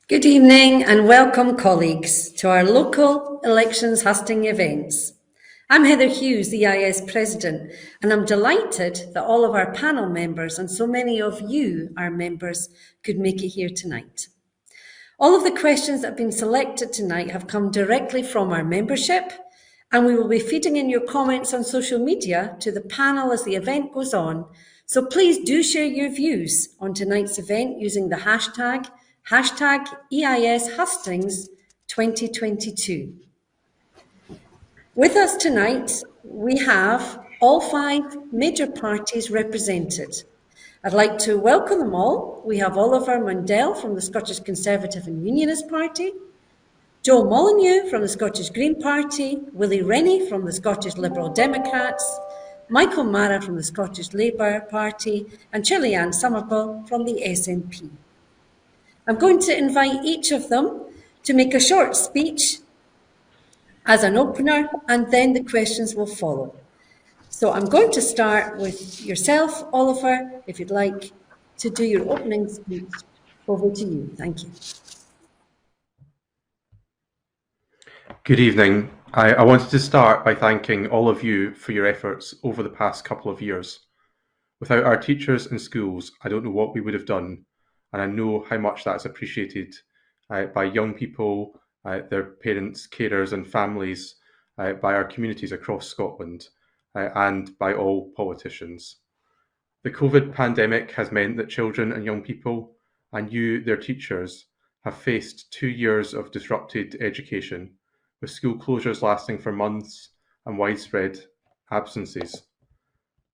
Good evening and welcome, colleagues, to our local elections hustings events. I'm Heather Hughes, the EIS President, and I'm delighted that all of our panel members and so many of you, our members, could make it here tonight. All of the questions that have been selected tonight have come directly from our membership, and we will be feeding in your comments on social media to the panel as the event goes on. So please do share your views on tonight's event using the hashtag EIS Hustings 2022. With us tonight, we have all 5 major parties represented. I'd like to welcome them all. We have Oliver Mundell from the Scottish Conservative and Unionist Party, Joe Molyneux from the Scottish Green Party, Willie Rainey from the Scottish Liberal Democrats, Michael Mara from the Scottish Labour Party, and Shirley-Ann Somerville from the SNP. I'm going to invite each of them to make a short speech as an opener, and then the questions will follow. So I'm going to start with yourself, Oliver, if you'd like to do your opening speech. Over to you. Thank you. Good evening. I wanted to start by thanking all of you for your efforts over the past couple of years. Without our teachers and schools, I don't know what we would have done, and I know how much that's appreciated by young people, their parents, carers and families, by our communities across Scotland, and by all politicians. The COVID pandemic has meant that children and young people, and you, their teachers, have faced 2 years of disrupted education, with school closures lasting for months and widespread absences.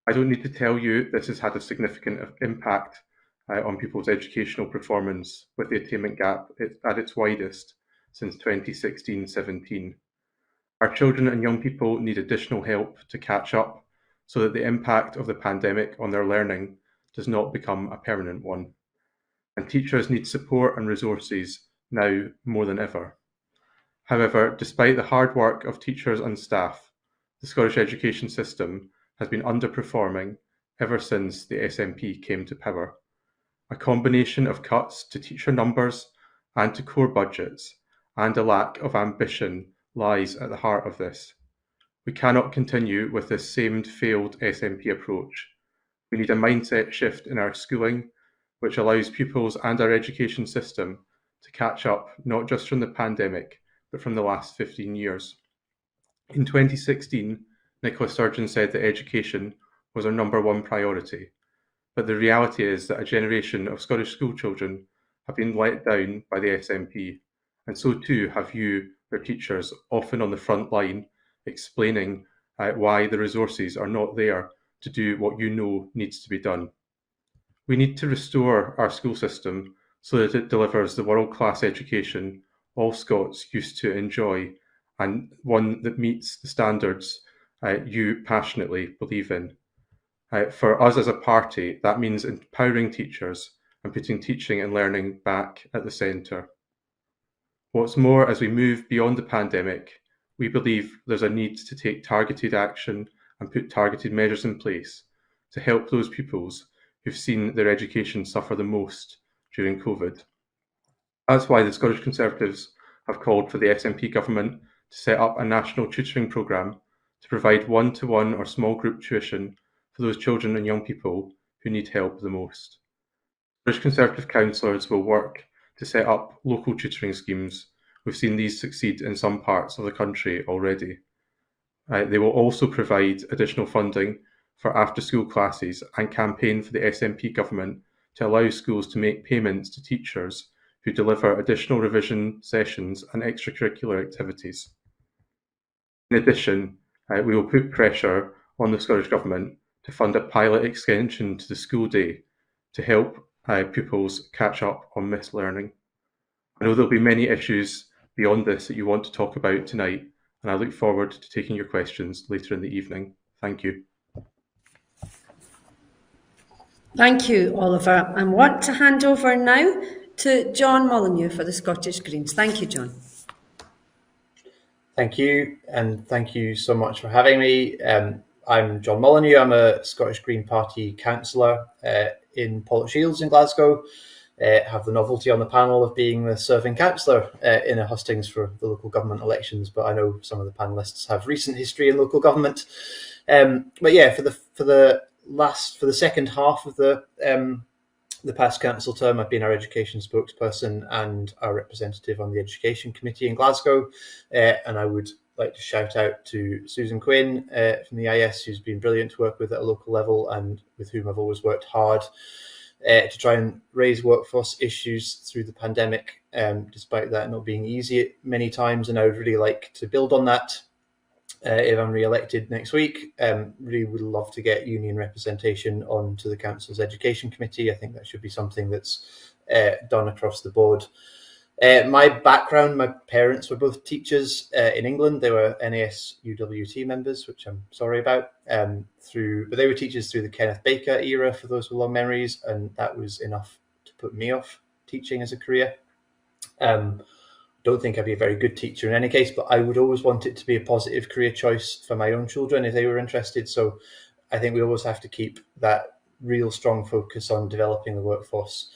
I don't need to tell you this has had a significant impact on people's educational performance, with the attainment gap at its widest since 2016-17. Our children and young people need additional help to catch up so that the impact of the pandemic on their learning does not become a permanent one. And teachers need support and resources now more than ever. However, despite the hard work of teachers and staff, the Scottish education system has been underperforming ever since the SNP came to power. A combination of cuts to teacher numbers and to core budgets and a lack of ambition lies at the heart of this. We cannot continue with this same failed SNP approach. We need a mindset shift in our schooling, which allows pupils and our education system to catch up not just from the pandemic, but from the last 15 years. In 2016, Nicola Sturgeon said that education was our #1 priority, but the reality is that a generation of Scottish school children have been let down by the SNP, and so too have you, their teachers, often on the front line, explaining why the resources are not there to do what you know needs to be done. We need to restore our school system so that it delivers the world-class education all Scots used to enjoy, and one that meets the standards you passionately believe in. For us as a party, that means empowering teachers and putting teaching and learning back at the centre. What's more, as we move beyond the pandemic, we believe there's a need to take targeted action and put targeted measures in place to help those pupils who've seen their education suffer the most during COVID. That's why the Scottish Conservatives have called for the SNP government to set up a national tutoring programme to provide one-to-one or small group tuition for those children and young people who need help the most. Scottish Conservative councillors will work to set up local tutoring schemes. We've seen these succeed in some parts of the country already. They will also provide additional funding for after-school classes and campaign for the SNP government to allow schools to make payments to teachers who deliver additional revision sessions and extracurricular activities. In addition, we will put pressure on the Scottish Government to fund a pilot extension to the school day to help pupils catch up on missed learning. I know there'll be many issues beyond this that you want to talk about tonight, and I look forward to taking your questions later in the evening. Thank you. Thank you, Oliver. I want to hand over now to John Molyneux for the Scottish Greens. Thank you, John. Thank you, and thank you so much for having me. I'm John Molyneux. I'm a Scottish Green Party councillor in Pollokshields in Glasgow. have the novelty on the panel of being the serving councillor in a hustings for the local government elections, but I know some of the panellists have recent history in local government. But yeah, for the second half of the past council term, I've been our education spokesperson and our representative on the education committee in Glasgow, and I would like to shout out to Susan Quinn from the IS, who's been brilliant to work with at a local level and with whom I've always worked hard to try and raise workforce issues through the pandemic, despite that not being easy many times. And I would really like to build on that if I'm re-elected next week. Really would love to get union representation onto the council's education committee. I think that should be something that's done across the board. My background, my parents were both teachers in England. They were NAS UWT members, which I'm sorry about, but they were teachers through the Kenneth Baker era, for those with long memories, and that was enough to put me off teaching as a career. Don't think I'd be a very good teacher in any case, but I would always want it to be a positive career choice for my own children if they were interested. So I think we always have to keep that real strong focus on developing the workforce.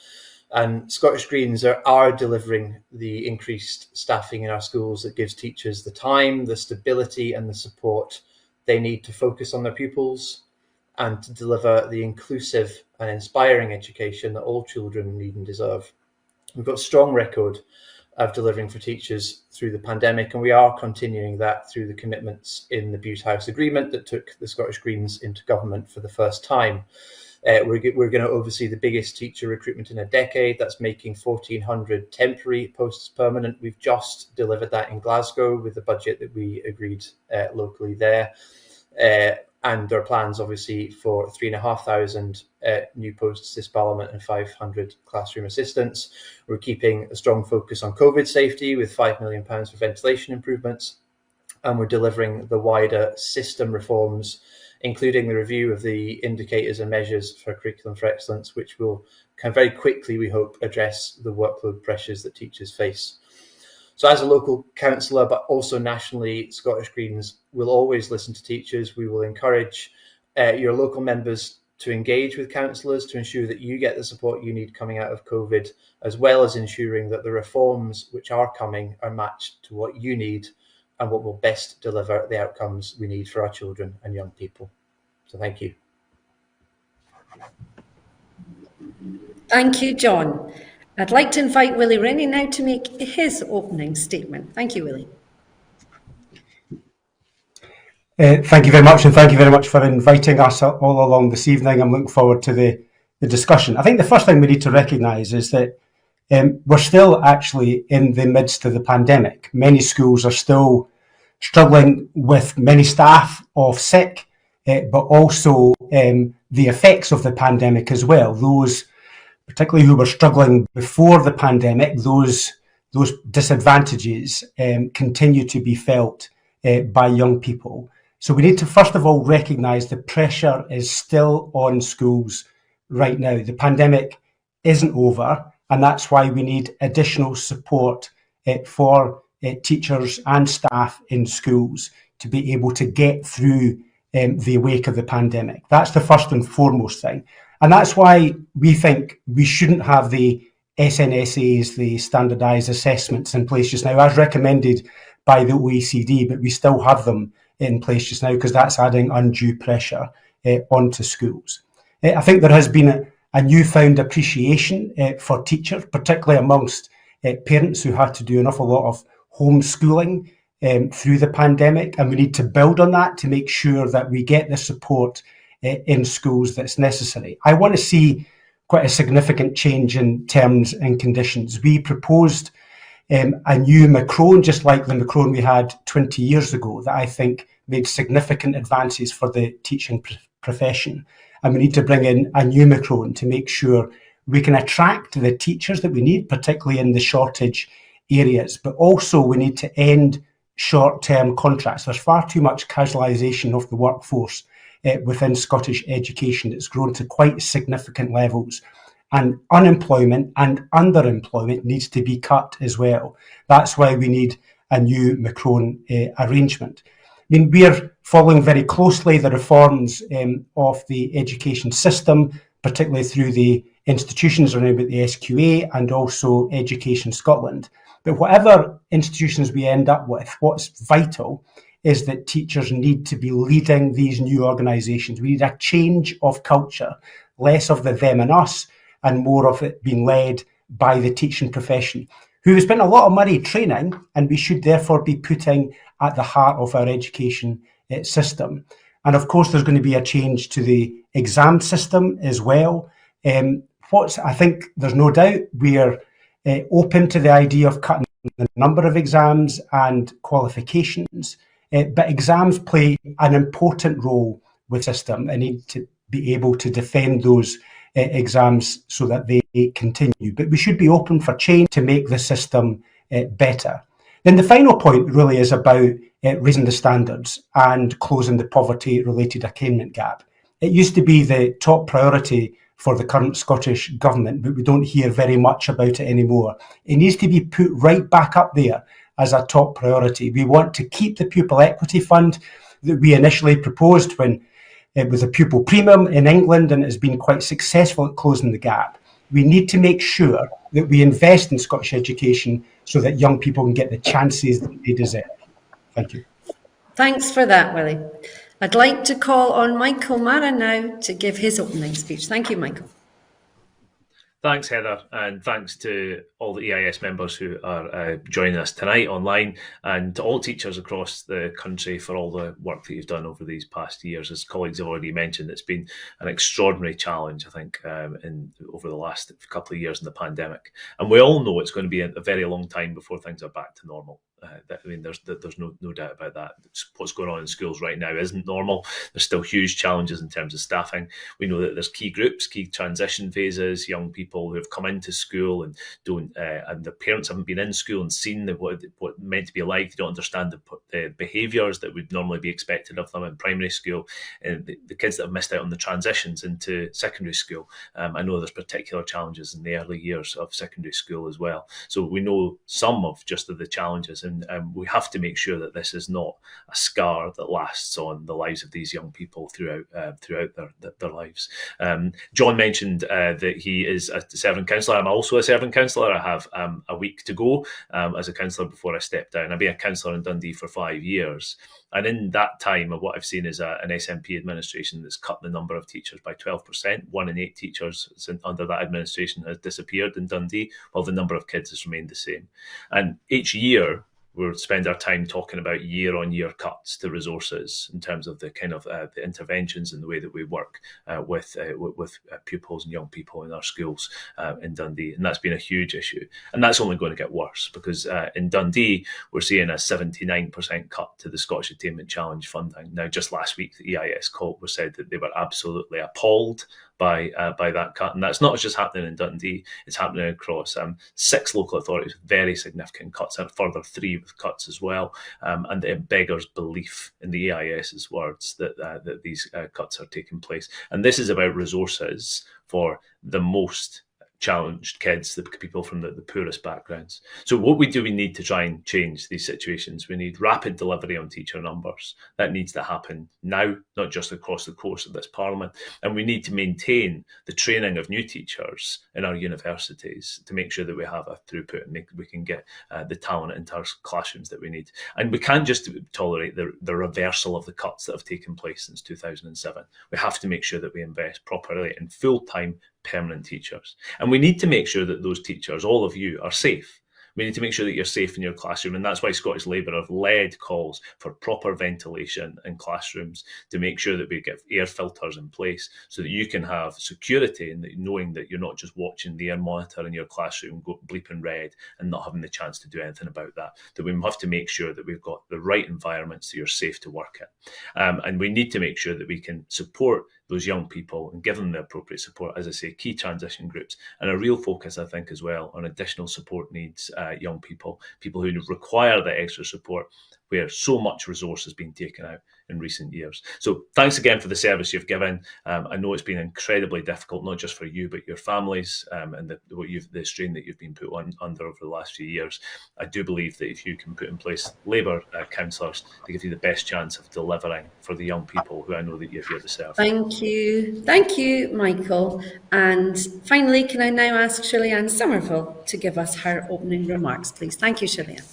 And Scottish Greens are delivering the increased staffing in our schools that gives teachers the time, the stability and the support they need to focus on their pupils and to deliver the inclusive and inspiring education that all children need and deserve. We've got a strong record of delivering for teachers through the pandemic, and we are continuing that through the commitments in the Bute House Agreement that took the Scottish Greens into government for the first time. We're going to oversee the biggest teacher recruitment in a decade. That's making 1,400 temporary posts permanent. We've just delivered that in Glasgow with the budget that we agreed locally there. And there are plans, obviously, for 3,500 new posts this Parliament and 500 classroom assistants. We're keeping a strong focus on COVID safety with £5 million for ventilation improvements. And we're delivering the wider system reforms, including the review of the indicators and measures for Curriculum for Excellence, which will very quickly, we hope, address the workload pressures that teachers face. So as a local councillor, but also nationally, Scottish Greens will always listen to teachers. We will encourage your local members to engage with councillors to ensure that you get the support you need coming out of COVID, as well as ensuring that the reforms which are coming are matched to what you need and what will best deliver the outcomes we need for our children and young people. So thank you. Thank you, John. I'd like to invite Willie Rainey now to make his opening statement. Thank you, Willie. Thank you very much, and thank you very much for inviting us all along this evening. I'm looking forward to the discussion. I think the first thing we need to recognise is that we're still actually in the midst of the pandemic. Many schools are still struggling with many staff off sick, but also the effects of the pandemic as well. Those particularly who were struggling before the pandemic, those disadvantages continue to be felt by young people. So we need to first of all recognise the pressure is still on schools right now. The pandemic isn't over, and that's why we need additional support for teachers and staff in schools to be able to get through the wake of the pandemic. That's the first and foremost thing. And that's why we think we shouldn't have the SNSAs, the standardised assessments in place just now, as recommended by the OECD, but we still have them in place just now because that's adding undue pressure onto schools. I think there has been a newfound appreciation for teachers, particularly amongst parents who had to do an awful lot of homeschooling through the pandemic, and we need to build on that to make sure that we get the support in schools that's necessary. I want to see quite a significant change in terms and conditions. We proposed a new Macron, just like the Macron we had 20 years ago, that I think made significant advances for the teaching profession. And we need to bring in a new Macron to make sure we can attract the teachers that we need, particularly in the shortage areas. But also we need to end short-term contracts. There's far too much casualisation of the workforce within Scottish education. It's grown to quite significant levels, and unemployment and underemployment needs to be cut as well. That's why we need a new Macron arrangement. I mean, we're following very closely the reforms of the education system, particularly through the institutions around about the SQA and also Education Scotland. But whatever institutions we end up with, what's vital is that teachers need to be leading these new organisations. We need a change of culture, less of the them and us, and more of it being led by the teaching profession, who have spent a lot of money training, and we should therefore be putting at the heart of our education system. And of course, there's going to be a change to the exam system as well. I think there's no doubt we're open to the idea of cutting the number of exams and qualifications, but exams play an important role with the system and need to be able to defend those exams so that they continue. But we should be open for change to make the system better. Then the final point really is about raising the standards and closing the poverty-related attainment gap. It used to be the top priority for the current Scottish Government, but we don't hear very much about it anymore. It needs to be put right back up there as a top priority. We want to keep the pupil equity fund that we initially proposed when it was a pupil premium in England, and it has been quite successful at closing the gap. We need to make sure that we invest in Scottish education so that young people can get the chances that they deserve. Thank you. Thanks for that, Willie. I'd like to call on Michael Mara now to give his opening speech. Thank you, Michael. Thanks, Heather, and thanks to all the EIS members who are joining us tonight online, and to all teachers across the country for all the work that you've done over these past years. As colleagues have already mentioned, it's been an extraordinary challenge, I think, over the last couple of years in the pandemic. And we all know it's going to be a very long time before things are back to normal. There's no doubt about that. What's going on in schools right now isn't normal. There's still huge challenges in terms of staffing. We know that there's key groups, key transition phases, young people who have come into school and don't, and their parents haven't been in school and seen what meant to be like. They don't understand the behaviours that would normally be expected of them in primary school. And the kids that have missed out on the transitions into secondary school. I know there's particular challenges in the early years of secondary school as well. So we know some of just the challenges. And we have to make sure that this is not a scar that lasts on the lives of these young people throughout their lives. John mentioned that he is a serving councillor. I'm also a serving councillor. I have a week to go as a councillor before I step down. I've been a councillor in Dundee for 5 years. And in that time, what I've seen is an SNP administration that's cut the number of teachers by 12%. 1 in 8 teachers under that administration has disappeared in Dundee, while the number of kids has remained the same. And each year, we'll spend our time talking about year-on-year cuts to resources in terms of the kind of the interventions and the way that we work with pupils and young people in our schools in Dundee. And that's been a huge issue. And that's only going to get worse because in Dundee, we're seeing a 79% cut to the Scottish Attainment Challenge funding. Now, just last week, the EIS call was said that they were absolutely appalled by that cut. And that's not just happening in Dundee, it's happening across 6 local authorities with very significant cuts, and a further 3 with cuts as well. And it beggars belief in the EIS's words that these cuts are taking place. And this is about resources for the most challenged kids, the people from the poorest backgrounds. So what we need to try and change these situations. We need rapid delivery on teacher numbers. That needs to happen now, not just across the course of this Parliament. And we need to maintain the training of new teachers in our universities to make sure that we have a throughput and we can get the talent into our classrooms that we need. And we can't just tolerate the reversal of the cuts that have taken place since 2007. We have to make sure that we invest properly in full-time permanent teachers. And we need to make sure that those teachers, all of you, are safe. We need to make sure that you're safe in your classroom. And that's why Scottish Labour have led calls for proper ventilation in classrooms to make sure that we get air filters in place so that you can have security and knowing that you're not just watching the air monitor in your classroom go bleeping red and not having the chance to do anything about that. That we have to make sure that we've got the right environment so you're safe to work in. And we need to make sure that we can support those young people and give them the appropriate support, as I say, key transition groups, and a real focus, I think, as well on additional support needs, young people who require the extra support where so much resource has been taken out in recent years. So thanks again for the service you've given. I know it's been incredibly difficult, not just for you, but your families, and the strain that you've been put under over the last few years. I do believe that if you can put in place Labour councillors, they give you the best chance of delivering for the young people who I know that you're here to serve. Thank you, Michael. And finally, can I now ask Shirley-Ann Somerville to give us her opening remarks, please? Thank you, Shirley-Ann.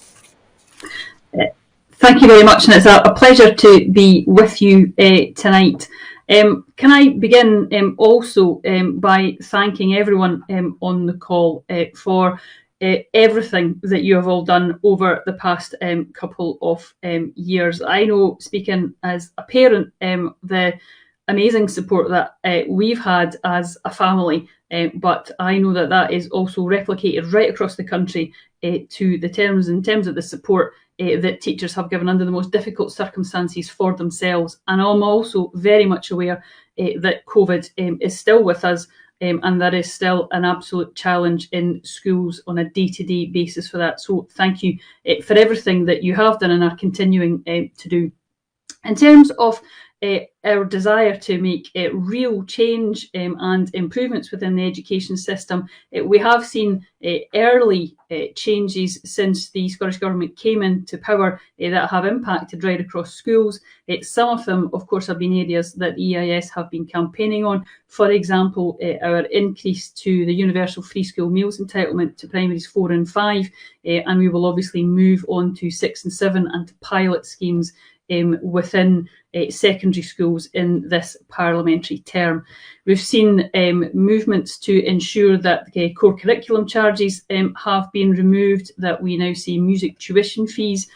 Thank you very much, and it's a pleasure to be with you tonight. Can I begin also by thanking everyone on the call for everything that you have all done over the past couple of years. I know, speaking as a parent, the amazing support that we've had as a family, but I know that is also replicated right across the country to the terms in terms of the support that teachers have given under the most difficult circumstances for themselves. And I'm also very much aware that COVID is still with us, and there is still an absolute challenge in schools on a day-to-day basis for that. So thank you for everything that you have done and are continuing to do. In terms of our desire to make real change and improvements within the education system, we have seen early changes since the Scottish Government came into power that have impacted right across schools. Some of them, of course, have been areas that the EIS have been campaigning on. For example, our increase to the universal free school meals entitlement to primaries 4 and 5, and we will obviously move on to 6 and 7 and to pilot schemes within secondary schools in this parliamentary term. We've seen movements to ensure that core curriculum charges have been removed, that we now see music tuition fees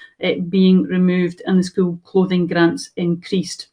being removed, and the school clothing grants increased.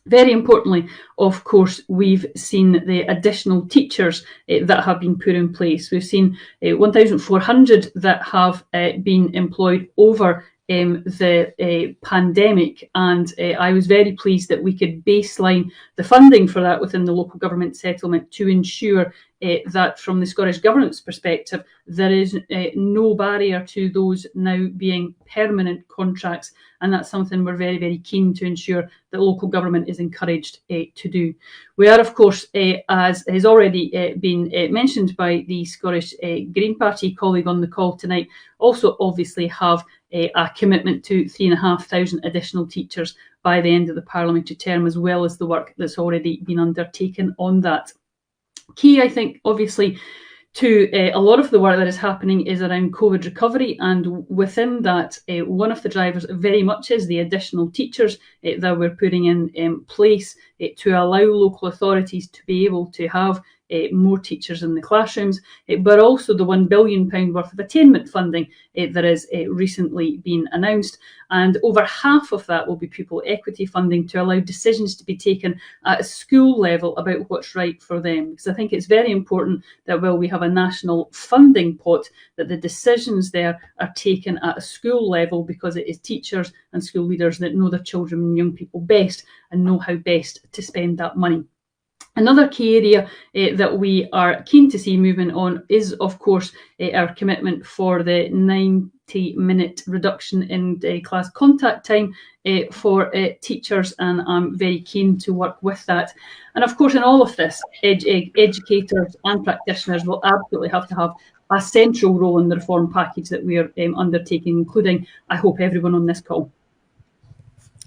Very importantly, of course, we've seen the additional teachers that have been put in place. We've seen 1,400 that have been employed over the pandemic, and I was very pleased that we could baseline the funding for that within the local government settlement to ensure that from the Scottish Government's perspective there is no barrier to those now being permanent contracts, and that's something we're very, very keen to ensure that local government is encouraged to do. We are, of course, as has already been mentioned by the Scottish Green Party colleague on the call tonight, also obviously have a commitment to 3,500 additional teachers by the end of the parliamentary term, as well as the work that's already been undertaken on that. Key, I think, obviously, to a lot of the work that is happening is around COVID recovery, and within that, one of the drivers very much is the additional teachers that we're putting in place to allow local authorities to be able to have more teachers in the classrooms, but also the £1 billion worth of attainment funding that has recently been announced. And over half of that will be pupil equity funding to allow decisions to be taken at a school level about what's right for them. Because I think it's very important that while we have a national funding pot, that the decisions there are taken at a school level, because it is teachers and school leaders that know their children and young people best and know how best to spend that money. Another key area that we are keen to see movement on is, of course, our commitment for the 90-minute reduction in class contact time for teachers, and I'm very keen to work with that. And of course, in all of this, educators and practitioners will absolutely have to have a central role in the reform package that we are undertaking, including, I hope, everyone on this call.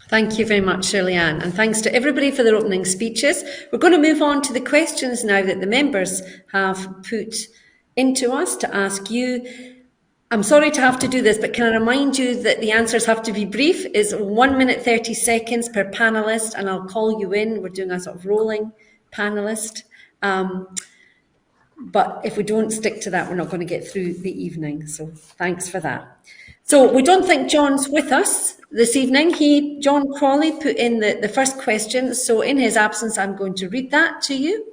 Thank you very much, Shirley-Ann, and thanks to everybody for their opening speeches. We're going to move on to the questions now that the members have put into us to ask you. I'm sorry to have to do this, but can I remind you that the answers have to be brief. It's 1 minute 30 seconds per panellist, and I'll call you in. We're doing a sort of rolling panellist. But if we don't stick to that, we're not going to get through the evening. So thanks for that. So we don't think John's with us this evening. John Crawley put in the first question. So in his absence, I'm going to read that to you.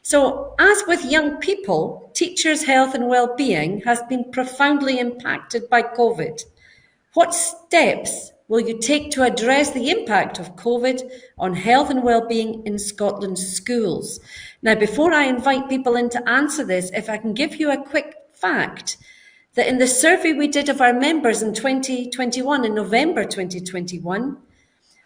So as with young people, teachers' health and well-being has been profoundly impacted by COVID. What steps will you take to address the impact of COVID on health and well-being in Scotland's schools? Now, before I invite people in to answer this, if I can give you a quick fact, that in the survey we did of our members in 2021, in November 2021,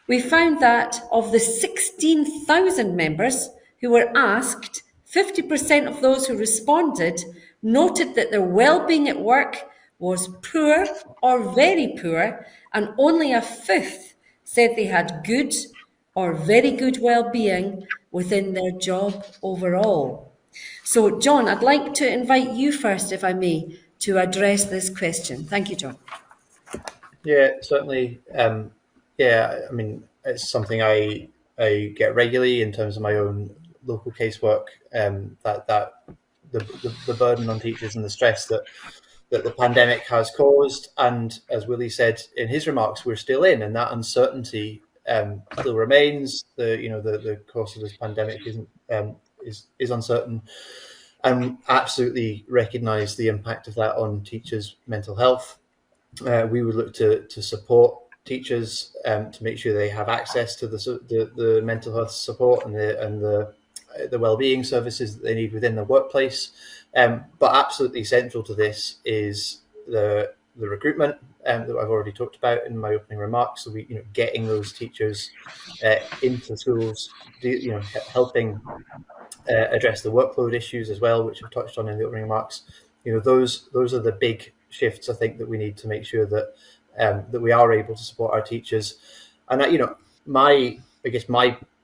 we found that of the 16,000 members who were asked, 50% of those who responded noted that their well-being at work was poor or very poor, and only a fifth said they had good or very good well-being within their job overall. So, John, I'd like to invite you first, if I may, to address this question. Thank you, John. Yeah, certainly. I mean, it's something I get regularly in terms of my own local casework. That the burden on teachers and the stress that the pandemic has caused, and as Willie said in his remarks, we're still in, and that uncertainty still remains. The course of this pandemic is uncertain, and absolutely recognise the impact of that on teachers' mental health. We would look to support teachers to make sure they have access to the mental health support and the wellbeing services that they need within the workplace. But absolutely central to this is the recruitment that I've already talked about in my opening remarks. So getting those teachers into schools, helping address the workload issues as well, which I've touched on in the opening remarks. Those are the big shifts I think that we need to make sure that that we are able to support our teachers. And my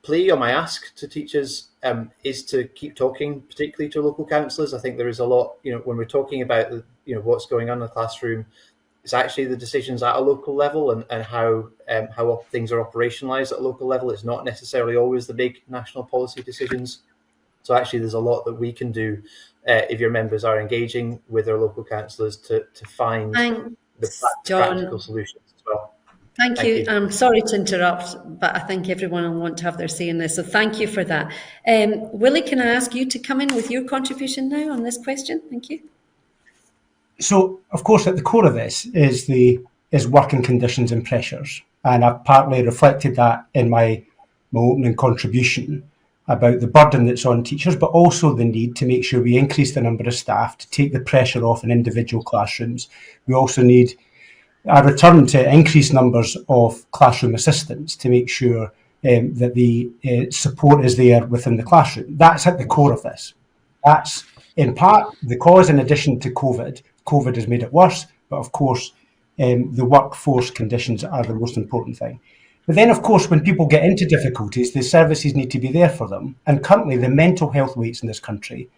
plea or my ask to teachers is to keep talking, particularly to local councillors. I think there is a lot, when we're talking about what's going on in the classroom, it's actually the decisions at a local level and how things are operationalised at a local level. It's not necessarily always the big national policy decisions. So actually there's a lot that we can do if your members are engaging with their local councillors to find the practical solutions as well. Thank you. I'm sorry to interrupt, but I think everyone will want to have their say in this. So thank you for that. Willie, can I ask you to come in with your contribution now on this question? Thank you. So, of course, at the core of this is working conditions and pressures. And I've partly reflected that in my opening contribution about the burden that's on teachers, but also the need to make sure we increase the number of staff to take the pressure off in individual classrooms. We also need a return to increased numbers of classroom assistants to make sure that the support is there within the classroom. That's at the core of this. That's in part the cause, in addition to COVID. COVID has made it worse, but of course the workforce conditions are the most important thing. But then, of course, when people get into difficulties, the services need to be there for them. And currently, the mental health waits in this country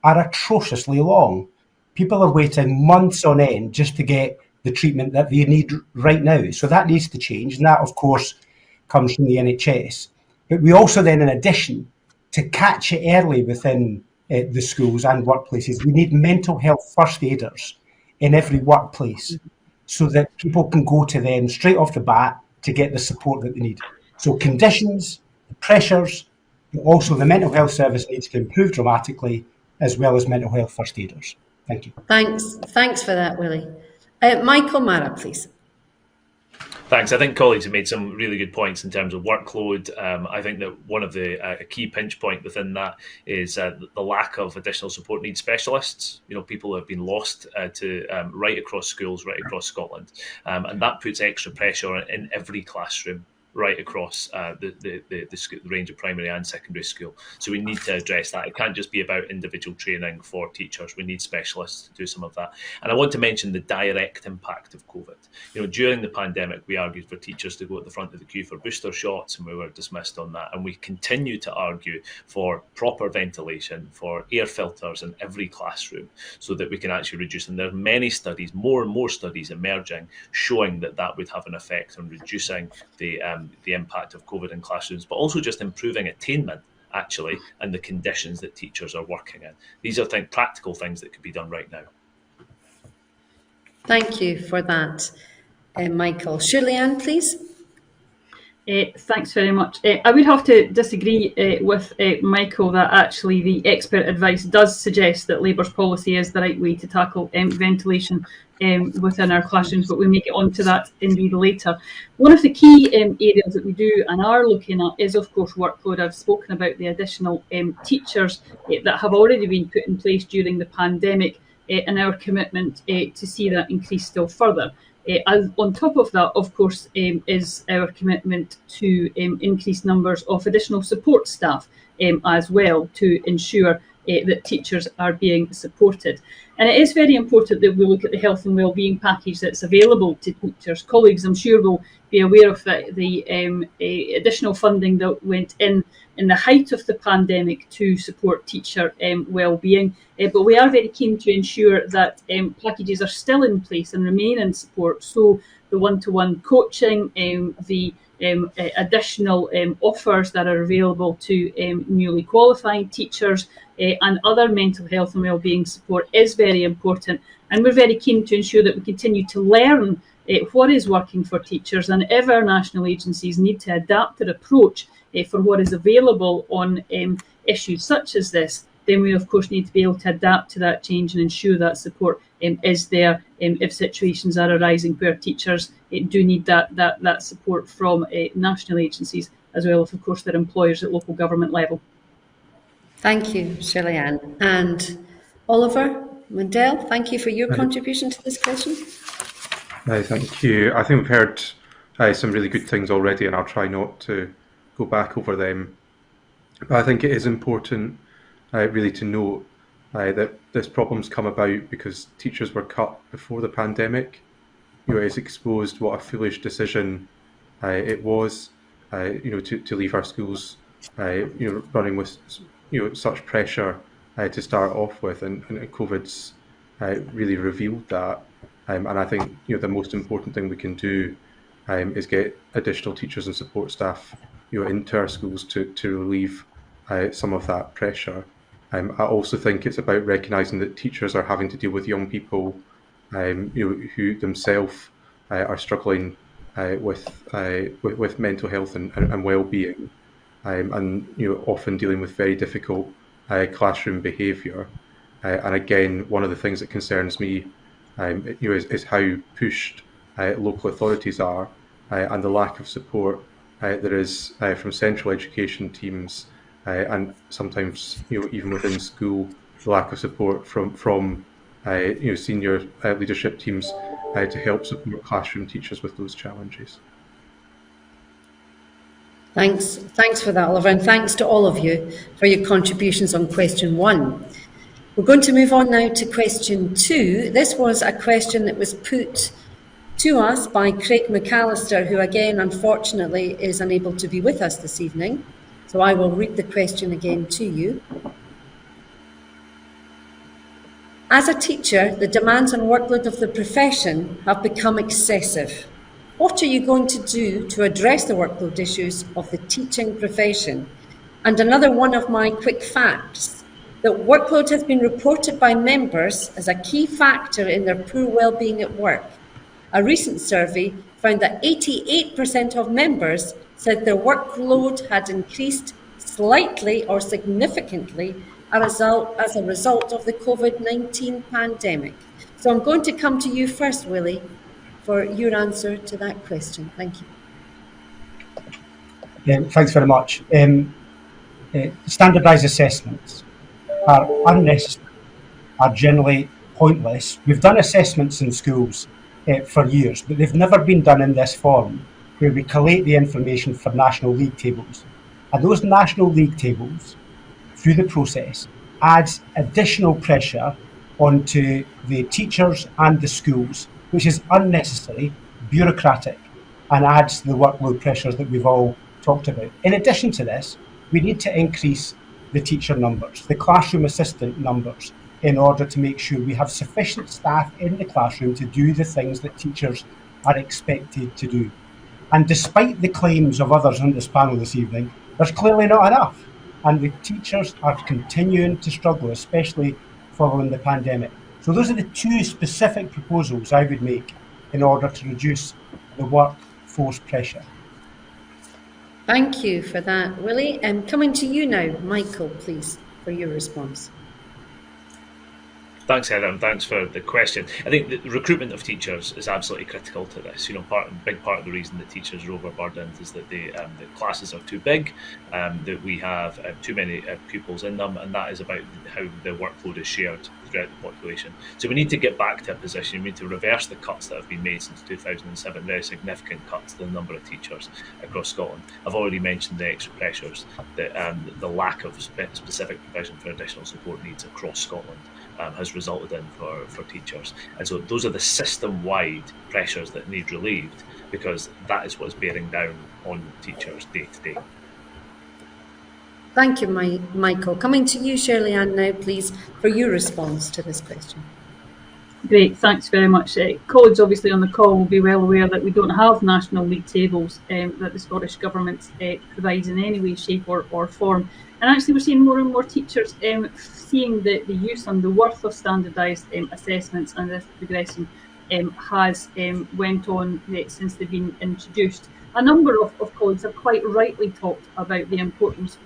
are atrociously long. People are waiting months on end just to get the treatment that they need right now. So that needs to change. And that, of course, comes from the NHS. But we also then, in addition, to catch it early within the schools and workplaces, we need mental health first aiders in every workplace so that people can go to them straight off the bat to get the support that they need. So conditions, the pressures, but also the mental health service needs to improve dramatically, as well as mental health first aiders. Thank you. Thanks for that, Willie. Michael Mara, please. Thanks. I think colleagues have made some really good points in terms of workload. I think that one of the key pinch point within that is the lack of additional support needs specialists. People who have been lost to right across schools, right across Scotland, and that puts extra pressure in every classroom right across the range of primary and secondary school. So we need to address that. It can't just be about individual training for teachers. We need specialists to do some of that. And I want to mention the direct impact of COVID. During the pandemic, we argued for teachers to go at the front of the queue for booster shots, and we were dismissed on that. And we continue to argue for proper ventilation, for air filters in every classroom, so that we can actually reduce. And there are many studies, more and more studies emerging, showing that would have an effect on reducing the impact of COVID in classrooms, but also just improving attainment, actually, and the conditions that teachers are working in. These are practical things that could be done right now. Thank you for that, Michael. Shirley-Ann, please. Thanks very much. I would have to disagree with Michael that actually the expert advice does suggest that Labour's policy is the right way to tackle ventilation within our classrooms, but we may get on to that indeed later. One of the key areas that we do and are looking at is, of course, workload. I've spoken about the additional teachers that have already been put in place during the pandemic and our commitment to see that increase still further. On top of that, of course, is our commitment to increase numbers of additional support staff as well, to ensure that teachers are being supported. And it is very important that we look at the health and wellbeing package that's available to teachers. Colleagues, I'm sure, will be aware of the additional funding that went in the height of the pandemic to support teacher wellbeing. But we are very keen to ensure that packages are still in place and remain in support. So the one-to-one coaching, the additional offers that are available to newly qualified teachers, and other mental health and wellbeing support is very important. And we're very keen to ensure that we continue to learn what is working for teachers, and if our national agencies need to adapt their approach for what is available on issues such as this, then we of course need to be able to adapt to that change and ensure that support is there if situations are arising where teachers do need that support from national agencies, as well as of course their employers at local government level. Thank you, Shirley-Ann. And Oliver Mundell, thank you for your contribution to this question. Thank you. I think we've heard some really good things already, and I'll try not to go back over them. But I think it is important really to note that this problem's come about because teachers were cut before the pandemic. It's exposed what a foolish decision it was, to leave our schools, running with such pressure to start off with, and COVID's really revealed that. And I think the most important thing we can do is get additional teachers and support staff into our schools to relieve some of that pressure. I also think it's about recognising that teachers are having to deal with young people who themselves are struggling with mental health and well-being, and often dealing with very difficult classroom behaviour. And again, one of the things that concerns me is how pushed local authorities are, and the lack of support there is from central education teams, and sometimes even within school, the lack of support from senior leadership teams to help support classroom teachers with those challenges. Thanks for that, Oliver, and thanks to all of you for your contributions on question 1. We're going to move on now to question 2. This was a question that was put to us by Craig McAllister, who again, unfortunately, is unable to be with us this evening. So I will read the question again to you. As a teacher, the demands and workload of the profession have become excessive. What are you going to do to address the workload issues of the teaching profession? And another one of my quick facts, that workload has been reported by members as a key factor in their poor well-being at work. A recent survey found that 88% of members said their workload had increased slightly or significantly as a result of the COVID-19 pandemic. So I'm going to come to you first, Willie, for your answer to that question. Thank you. Thanks very much. Standardised assessments are unnecessary, are generally pointless. We've done assessments in schools for years, but they've never been done in this form, where we collate the information for national league tables. And those national league tables, through the process, adds additional pressure onto the teachers and the schools, which is unnecessary, bureaucratic, and adds to the workload pressures that we've all talked about. In addition to this, we need to increase the teacher numbers, the classroom assistant numbers, in order to make sure we have sufficient staff in the classroom to do the things that teachers are expected to do. And despite the claims of others on this panel this evening, there's clearly not enough. And the teachers are continuing to struggle, especially following the pandemic. So those are the two specific proposals I would make in order to reduce the workforce pressure. Thank you for that, Willie. Coming to you now, Michael, please, for your response. Thanks, Heather, and thanks for the question. I think the recruitment of teachers is absolutely critical to this. Big part of the reason that teachers are overburdened is that the classes are too big, that we have too many pupils in them, and that is about how the workload is shared throughout the population. So we need to get back to a position, we need to reverse the cuts that have been made since 2007, very significant cuts to the number of teachers across Scotland. I've already mentioned the extra pressures, the lack of specific provision for additional support needs across Scotland has resulted in for teachers. And so those are the system-wide pressures that need relieved, because that is what's bearing down on teachers day to day. Thank you, Michael. Coming to you, Shirley-Ann, now, please, for your response to this question. Great, thanks very much. Colleagues obviously on the call will be well aware that we don't have national league tables that the Scottish Government provides in any way, shape or form. And actually we're seeing more and more teachers seeing the use and the worth of standardised assessments, and this progression has went on since they've been introduced. A number of colleagues have quite rightly talked about the importance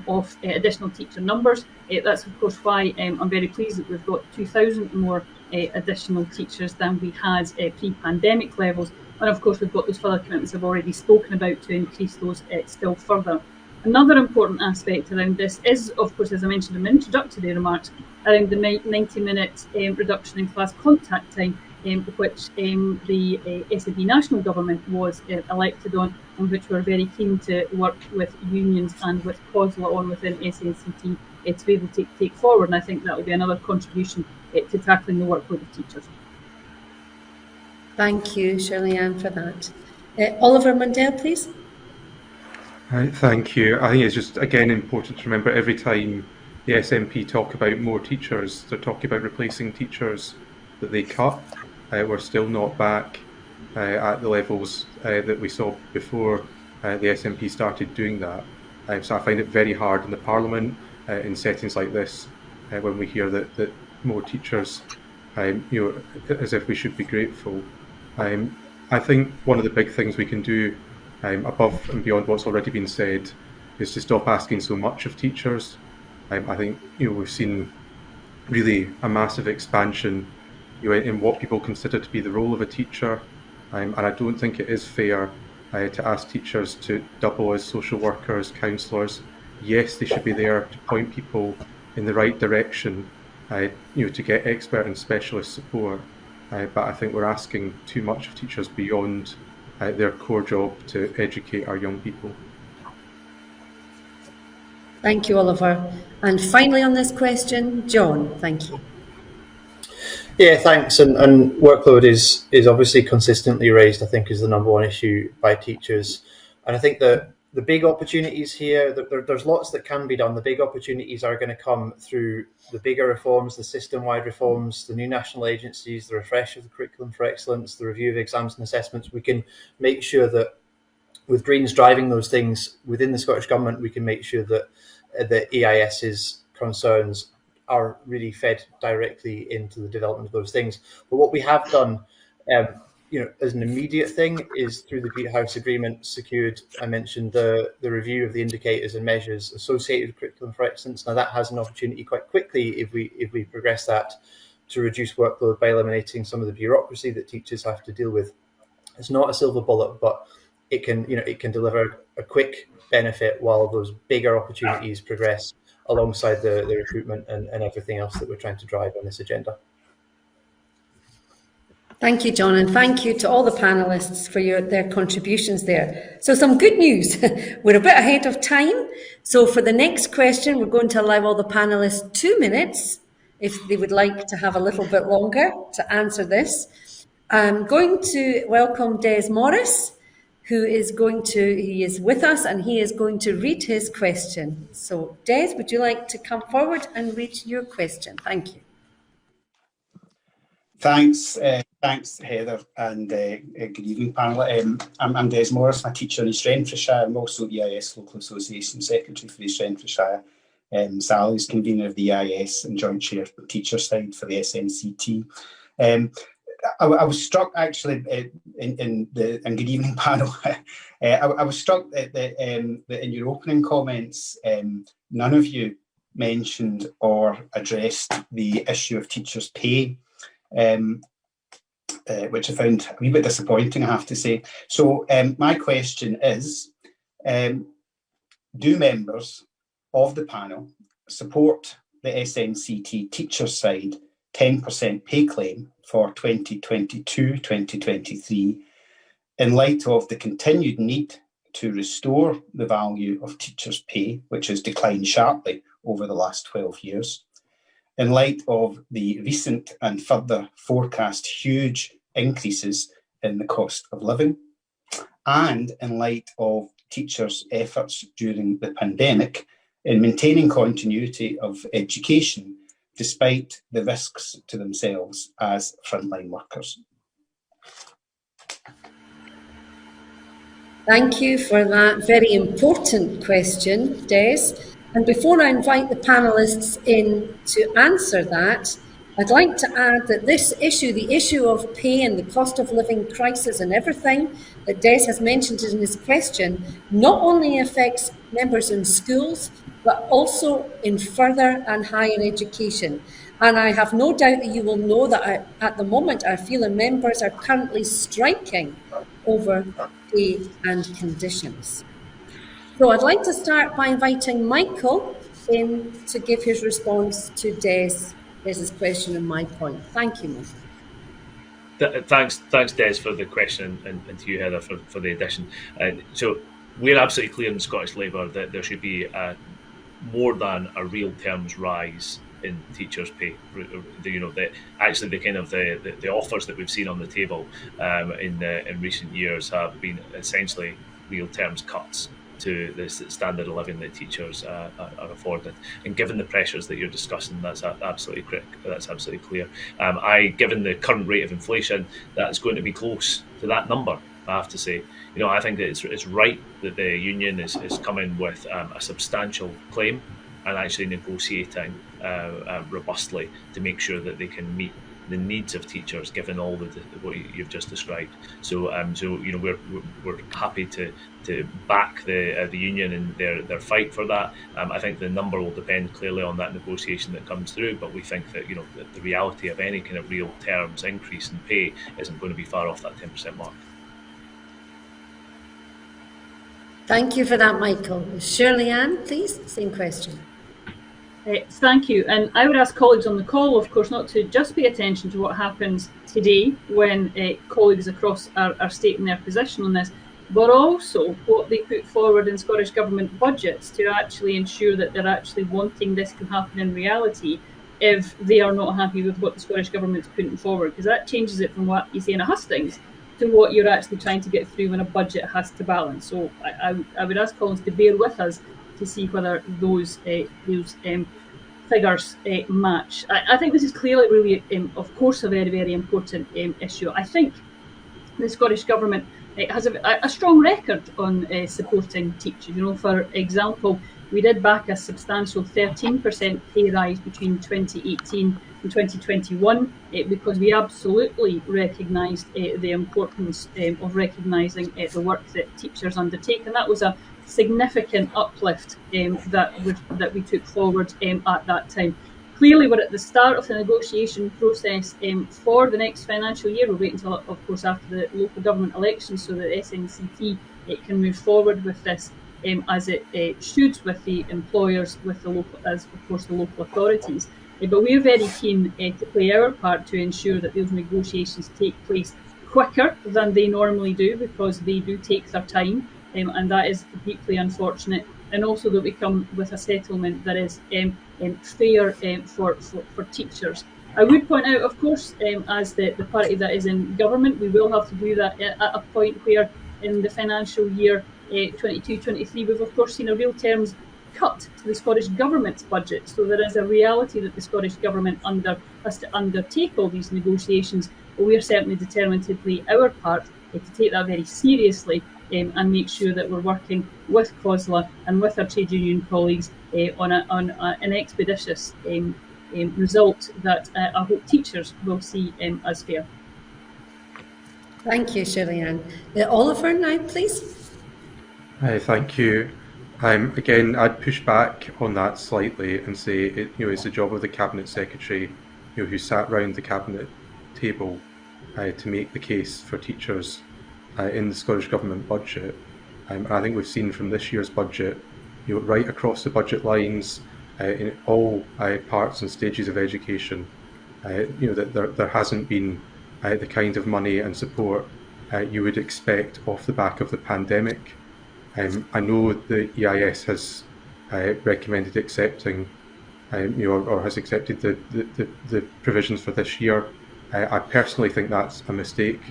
of additional teacher numbers. That's of course why I'm very pleased that we've got 2,000 more additional teachers than we had pre-pandemic levels, and of course we've got those further commitments I've already spoken about to increase those still further. Another important aspect around this is, of course, as I mentioned in my introductory remarks, around the 90-minute reduction in class contact time, which the SNP national government was elected on, and which we're very keen to work with unions and with COSLA on within SNCT to be able to take forward. And I think that will be another contribution to tackling the workload of teachers. Thank you, Shirley-Ann, for that. Oliver Mundell, please. Thank you. I think it's just, again, important to remember every time the SNP talk about more teachers, they're talking about replacing teachers that they cut. We're still not back at the levels that we saw before the SNP started doing that. So I find it very hard in the Parliament, in settings like this, when we hear that more teachers, as if we should be grateful. I think one of the big things we can do above and beyond what's already been said is to stop asking so much of teachers. I think we've seen really a massive expansion in what people consider to be the role of a teacher, and I don't think it is fair to ask teachers to double as social workers, counsellors. Yes, they should be there to point people in the right direction, to get expert and specialist support, but I think we're asking too much of teachers beyond their core job to educate our young people. Thank you, Oliver. And finally on this question, John, thank you. Yeah, thanks. And workload is obviously consistently raised, I think, is the number one issue by teachers. And I think that the big opportunities here, there's lots that can be done. The big opportunities are going to come through the bigger reforms, the system-wide reforms, the new national agencies, the refresh of the curriculum for excellence, the review of exams and assessments. We can make sure that with Greens driving those things within the Scottish Government, we can make sure that the EIS's concerns are really fed directly into the development of those things. But what we have done, as an immediate thing, is through the Great House Agreement secured, I mentioned the review of the indicators and measures associated with curriculum for excellence. Now that has an opportunity quite quickly if we progress that to reduce workload by eliminating some of the bureaucracy that teachers have to deal with. It's not a silver bullet, but it can deliver a quick benefit while those bigger opportunities progress alongside the recruitment and everything else that we're trying to drive on this agenda. Thank you, John, and thank you to all the panellists for their contributions there. So some good news. We're a bit ahead of time. So for the next question, we're going to allow all the panellists 2 minutes if they would like to have a little bit longer to answer this. I'm going to welcome Des Morris, he is with us, and he is going to read his question. So Des, would you like to come forward and read your question? Thank you. Thanks, Heather, and good evening, panel. I'm Des Morris, I'm a teacher in East Renfrewshire. I'm also EIS Local Association Secretary for East Renfrewshire, Sally's convener of the EIS and joint chair for the teacher side for the SNCT. I was struck actually and good evening, panel. I was struck that in your opening comments, none of you mentioned or addressed the issue of teachers' pay, which I found a wee bit disappointing, I have to say. So my question is, do members of the panel support the SNCT teachers' side 10% pay claim for 2022-2023 in light of the continued need to restore the value of teachers' pay, which has declined sharply over the last 12 years, in light of the recent and further forecast huge increases in the cost of living, and in light of teachers' efforts during the pandemic in maintaining continuity of education despite the risks to themselves as frontline workers? Thank you for that very important question, Des. And before I invite the panellists in to answer that, I'd like to add that this issue, the issue of pay and the cost of living crisis and everything that Des has mentioned in his question, not only affects members in schools, but also in further and higher education. And I have no doubt that you will know that at the moment our Phelan members are currently striking over pay and conditions. So I'd like to start by inviting Michael in to give his response to Des's question and my point. Thank you, Michael. Thanks, Des, for the question, and to you, Heather, for the addition. So we're absolutely clear in Scottish Labour that there should be more than a real terms rise in teachers' pay. Actually the kind of the offers that we've seen on the table in recent years have been essentially real terms cuts to the standard of living that teachers are afforded. And given the pressures that you're discussing, that's absolutely critical. That's absolutely clear. Given the current rate of inflation, that's going to be close to that number, I have to say. I think that it's right that the union is coming with a substantial claim and actually negotiating robustly to make sure that they can meet the needs of teachers, given all what you've just described. So we're happy to back the union in their fight for that. I think the number will depend clearly on that negotiation that comes through, but we think that the reality of any kind of real terms increase in pay isn't going to be far off that 10% mark. Thank you for that, Michael. Shirley-Ann, please, same question. Thank you. And I would ask colleagues on the call, of course, not to just pay attention to what happens today when colleagues across are stating their position on this, but also what they put forward in Scottish Government budgets to actually ensure that they're actually wanting this to happen in reality if they are not happy with what the Scottish Government's putting forward, because that changes it from what you say in a Hustings to what you're actually trying to get through when a budget has to balance. So I would ask colleagues to bear with us to see whether those figures match. I think this is clearly really, of course, a very, very important issue. I think the Scottish Government has a strong record on supporting teachers. For example, we did back a substantial 13% pay rise between 2018 and 2021 because we absolutely recognised the importance of recognising the work that teachers undertake, and that was a significant uplift that we took forward at that time. Clearly, we're at the start of the negotiation process for the next financial year. We'll wait until, of course, after the local government elections so that SNCT can move forward with this as it should with the employers, with the local, as of course the local authorities. But we're very keen to play our part to ensure that those negotiations take place quicker than they normally do, because they do take their time. And that is deeply unfortunate, and also that we come with a settlement that is fair for teachers. I would point out, of course, as the party that is in government, we will have to do that at a point where in the financial year 22-23, we've of course seen a real terms cut to the Scottish Government's budget. So there is a reality that the Scottish Government has to undertake all these negotiations, but we are certainly determined to play our part to take that very seriously and make sure that we're working with COSLA and with our trade union colleagues on an expeditious result that I hope teachers will see as fair. Thank you, Shirley-Ann. Oliver now, please. Thank you. Again, I'd push back on that slightly and say it's the job of the Cabinet Secretary, who sat round the Cabinet table to make the case for teachers in the Scottish Government budget. And I think we've seen from this year's budget, right across the budget lines, in all parts and stages of education, that there hasn't been the kind of money and support you would expect off the back of the pandemic. I know the EIS has recommended accepting, or has accepted the provisions for this year. I personally think that's a mistake,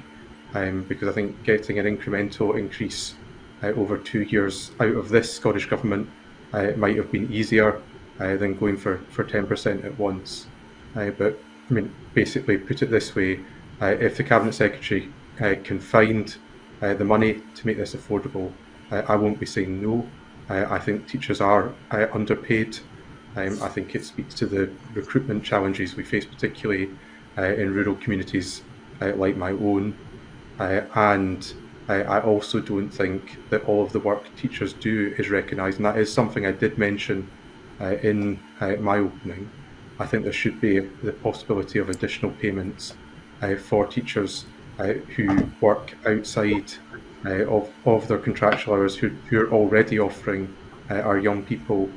because I think getting an incremental increase over 2 years out of this Scottish Government might have been easier than going for 10% at once. But I mean, basically, put it this way: if the Cabinet Secretary can find the money to make this affordable, I won't be saying no. I think teachers are underpaid. I think it speaks to the recruitment challenges we face, particularly in rural communities like my own. And I also don't think that all of the work teachers do is recognised, and that is something I did mention in my opening. I think there should be the possibility of additional payments for teachers who work outside of their contractual hours, who are already offering our young people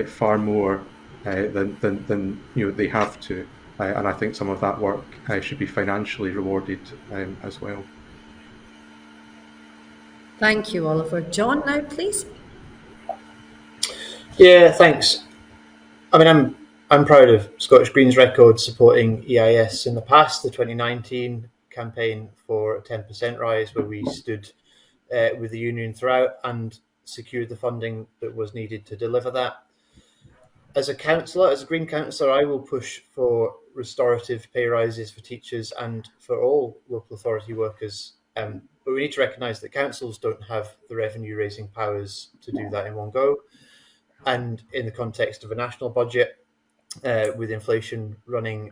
far more than they have to, and I think some of that work should be financially rewarded as well. Thank you, Oliver. John, now please. Yeah, thanks. I mean, I'm proud of Scottish Green's record supporting EIS in the past. The 2019 campaign for a 10% rise, where we stood with the union throughout and secured the funding that was needed to deliver that. As a councillor, as a Green councillor, I will push for restorative pay rises for teachers and for all local authority workers. But we need to recognise that councils don't have the revenue raising powers to do that in one go. And in the context of a national budget, with inflation running,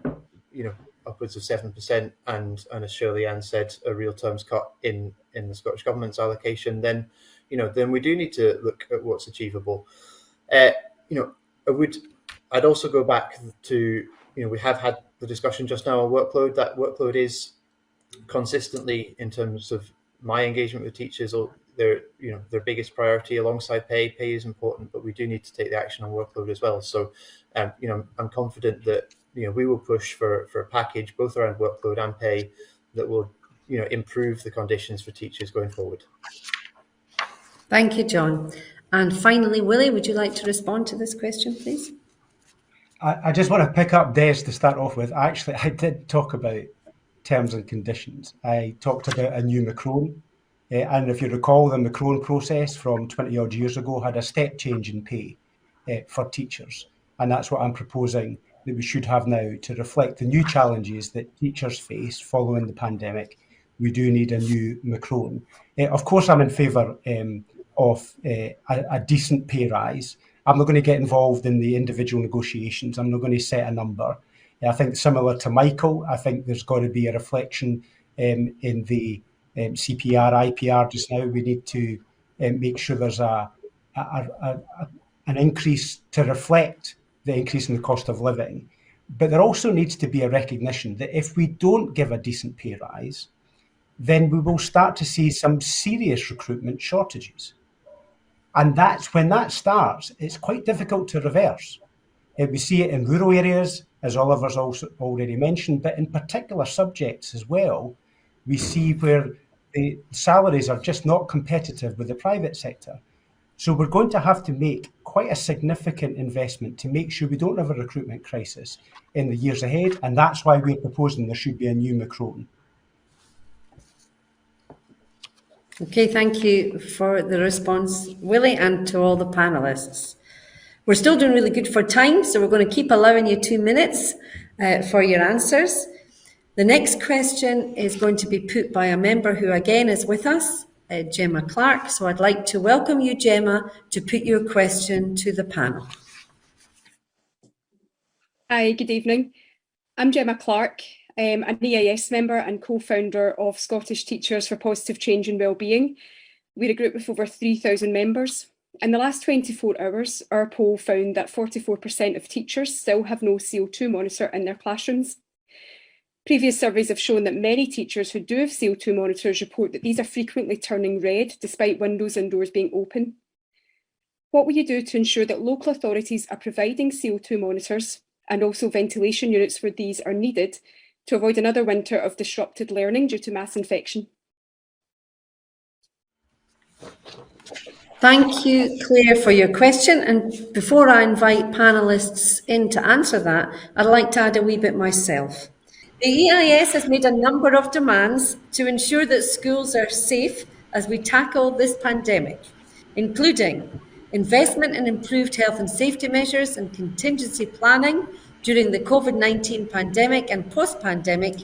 upwards of 7%, and as Shirley-Anne said, a real terms cut in the Scottish Government's allocation, then we do need to look at what's achievable. I'd also go back to, we have had the discussion just now on workload. That workload is consistently, in terms of my engagement with teachers, or their biggest priority alongside pay. Pay is important, but we do need to take the action on workload as well. So, I'm confident that we will push for a package both around workload and pay that will improve the conditions for teachers going forward. Thank you, John. And finally, Willie, would you like to respond to this question, please? I just want to pick up Des to start off with. Actually, I did talk about terms and conditions. I talked about a new Macron. And if you recall, the Macron process from 20 odd years ago had a step change in pay for teachers. And that's what I'm proposing that we should have now to reflect the new challenges that teachers face following the pandemic. We do need a new Macron. Of course, I'm in favour of a decent pay rise. I'm not going to get involved in the individual negotiations. I'm not going to set a number. I think similar to Michael, I think there's got to be a reflection in the CPR, IPR just now. We need to make sure there's an increase to reflect the increase in the cost of living. But there also needs to be a recognition that if we don't give a decent pay rise, then we will start to see some serious recruitment shortages. And that's when that starts, it's quite difficult to reverse. We see it in rural areas, as Oliver's also already mentioned, but in particular subjects as well, we see where the salaries are just not competitive with the private sector. So we're going to have to make quite a significant investment to make sure we don't have a recruitment crisis in the years ahead. And that's why we're proposing there should be a new Macron. Okay, thank you for the response, Willie, and to all the panellists. We're still doing really good for time, so we're going to keep allowing you 2 minutes for your answers. The next question is going to be put by a member who again is with us, Gemma Clark. So I'd like to welcome you, Gemma, to put your question to the panel. Hi, good evening. I'm Gemma Clark. I'm an EIS member and co-founder of Scottish Teachers for Positive Change and Wellbeing. We're a group with over 3,000 members. In the last 24 hours, our poll found that 44% of teachers still have no CO2 monitor in their classrooms. Previous surveys have shown that many teachers who do have CO2 monitors report that these are frequently turning red despite windows and doors being open. What will you do to ensure that local authorities are providing CO2 monitors and also ventilation units where these are needed to avoid another winter of disrupted learning due to mass infection? Thank you, Claire, for your question. And before I invite panellists in to answer that, I'd like to add a wee bit myself. The EIS has made a number of demands to ensure that schools are safe as we tackle this pandemic, including investment in improved health and safety measures and contingency planning during the COVID-19 pandemic and post-pandemic,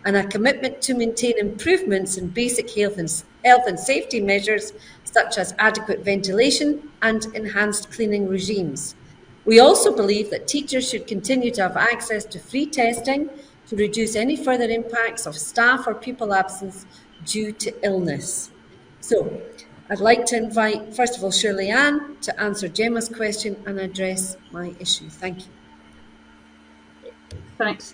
and a commitment to maintain improvements in basic health and safety measures such as adequate ventilation and enhanced cleaning regimes. We also believe that teachers should continue to have access to free testing to reduce any further impacts of staff or pupil absence due to illness. So, I'd like to invite, first of all, Shirley Ann to answer Gemma's question and address my issue. Thank you. Thanks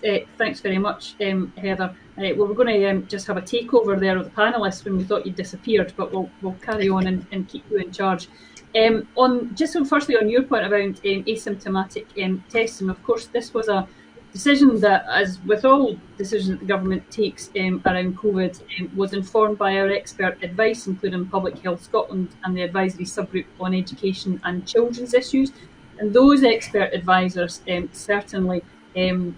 very much, Heather. Well, we're going to just have a takeover there of the panellists when we thought you'd disappeared, but we'll carry on and keep you in charge. Firstly, on your point about asymptomatic testing, of course, this was a decision that, as with all decisions that the government takes around COVID, was informed by our expert advice, including Public Health Scotland and the advisory subgroup on education and children's issues. And those expert advisors certainly came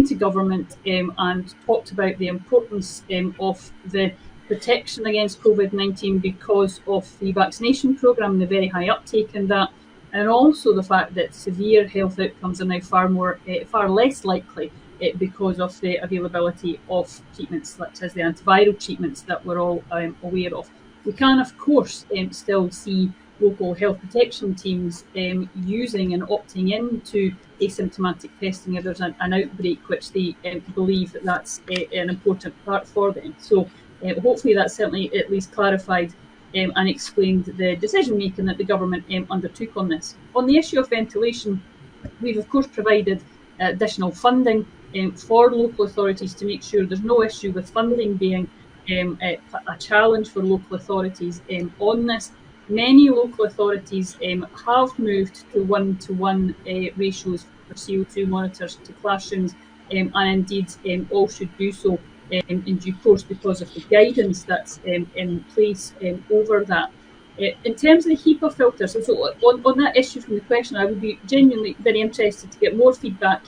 to government and talked about the importance of the protection against COVID-19 because of the vaccination programme, the very high uptake in that, and also the fact that severe health outcomes are now far less likely because of the availability of treatments such as the antiviral treatments that we're all aware of. We can, of course, still see local health protection teams using and opting into asymptomatic testing if there's an outbreak, which they believe that that's an important part for them. So hopefully that certainly at least clarified and explained the decision making that the government undertook on this. On the issue of ventilation, we've of course provided additional funding for local authorities to make sure there's no issue with funding being a challenge for local authorities on this. Many local authorities have moved to one-to-one ratios for CO2 monitors to classrooms, and indeed all should do so in due course because of the guidance that's in place over that. In terms of the HEPA filters, so on that issue from the question, I would be genuinely very interested to get more feedback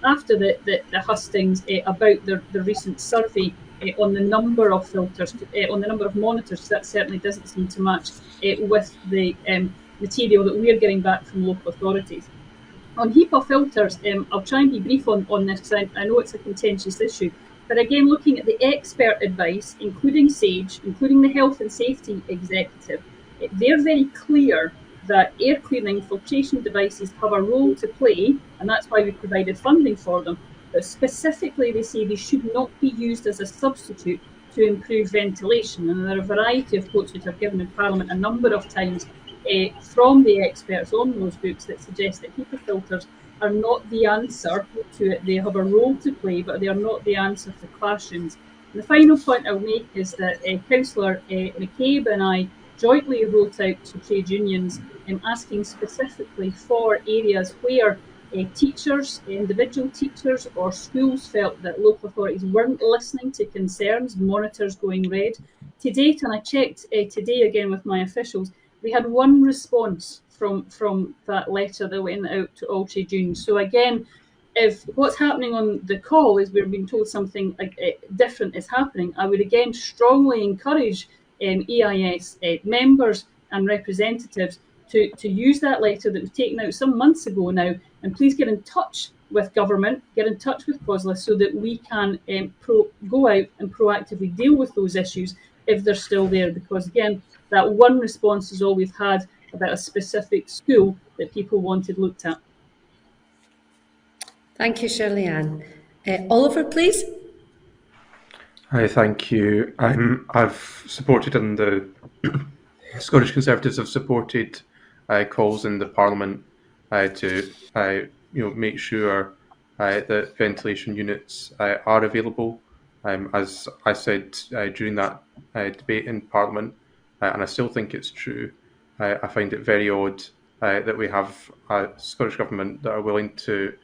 after the Hustings about the recent survey on the number of filters, on the number of monitors. That certainly doesn't seem to match with the material that we're getting back from local authorities. On HEPA filters, I'll try and be brief on this because I know it's a contentious issue. But again, looking at the expert advice, including SAGE, including the Health and Safety Executive, they're very clear that air cleaning filtration devices have a role to play, and that's why we provided funding for them. But specifically, they say they should not be used as a substitute to improve ventilation. And there are a variety of quotes which I've given in Parliament a number of times from the experts on those books that suggest that HEPA filters are not the answer to it. They have a role to play, but they are not the answer for classrooms. And the final point I'll make is that Councillor McCabe and I jointly wrote out to trade unions asking specifically for areas where teachers, individual teachers or schools felt that local authorities weren't listening to concerns, monitors going red. To date, and I checked today again with my officials, we had one response from that letter that went out to all trade unions. So again, if what's happening on the call is we're being told something different is happening, I would again strongly encourage EIS members and representatives to use that letter that was taken out some months ago now, and please get in touch with government, get in touch with COSLA so that we can go out and proactively deal with those issues if they're still there, because again, that one response is all we've had about a specific school that people wanted looked at. Thank you, Shirley Ann. Oliver, please. Hi, thank you. I've supported in the Scottish Conservatives have supported calls in the Parliament to make sure that ventilation units are available. As I said during that debate in Parliament, and I still think it's true, I find it very odd that we have a Scottish Government that are willing to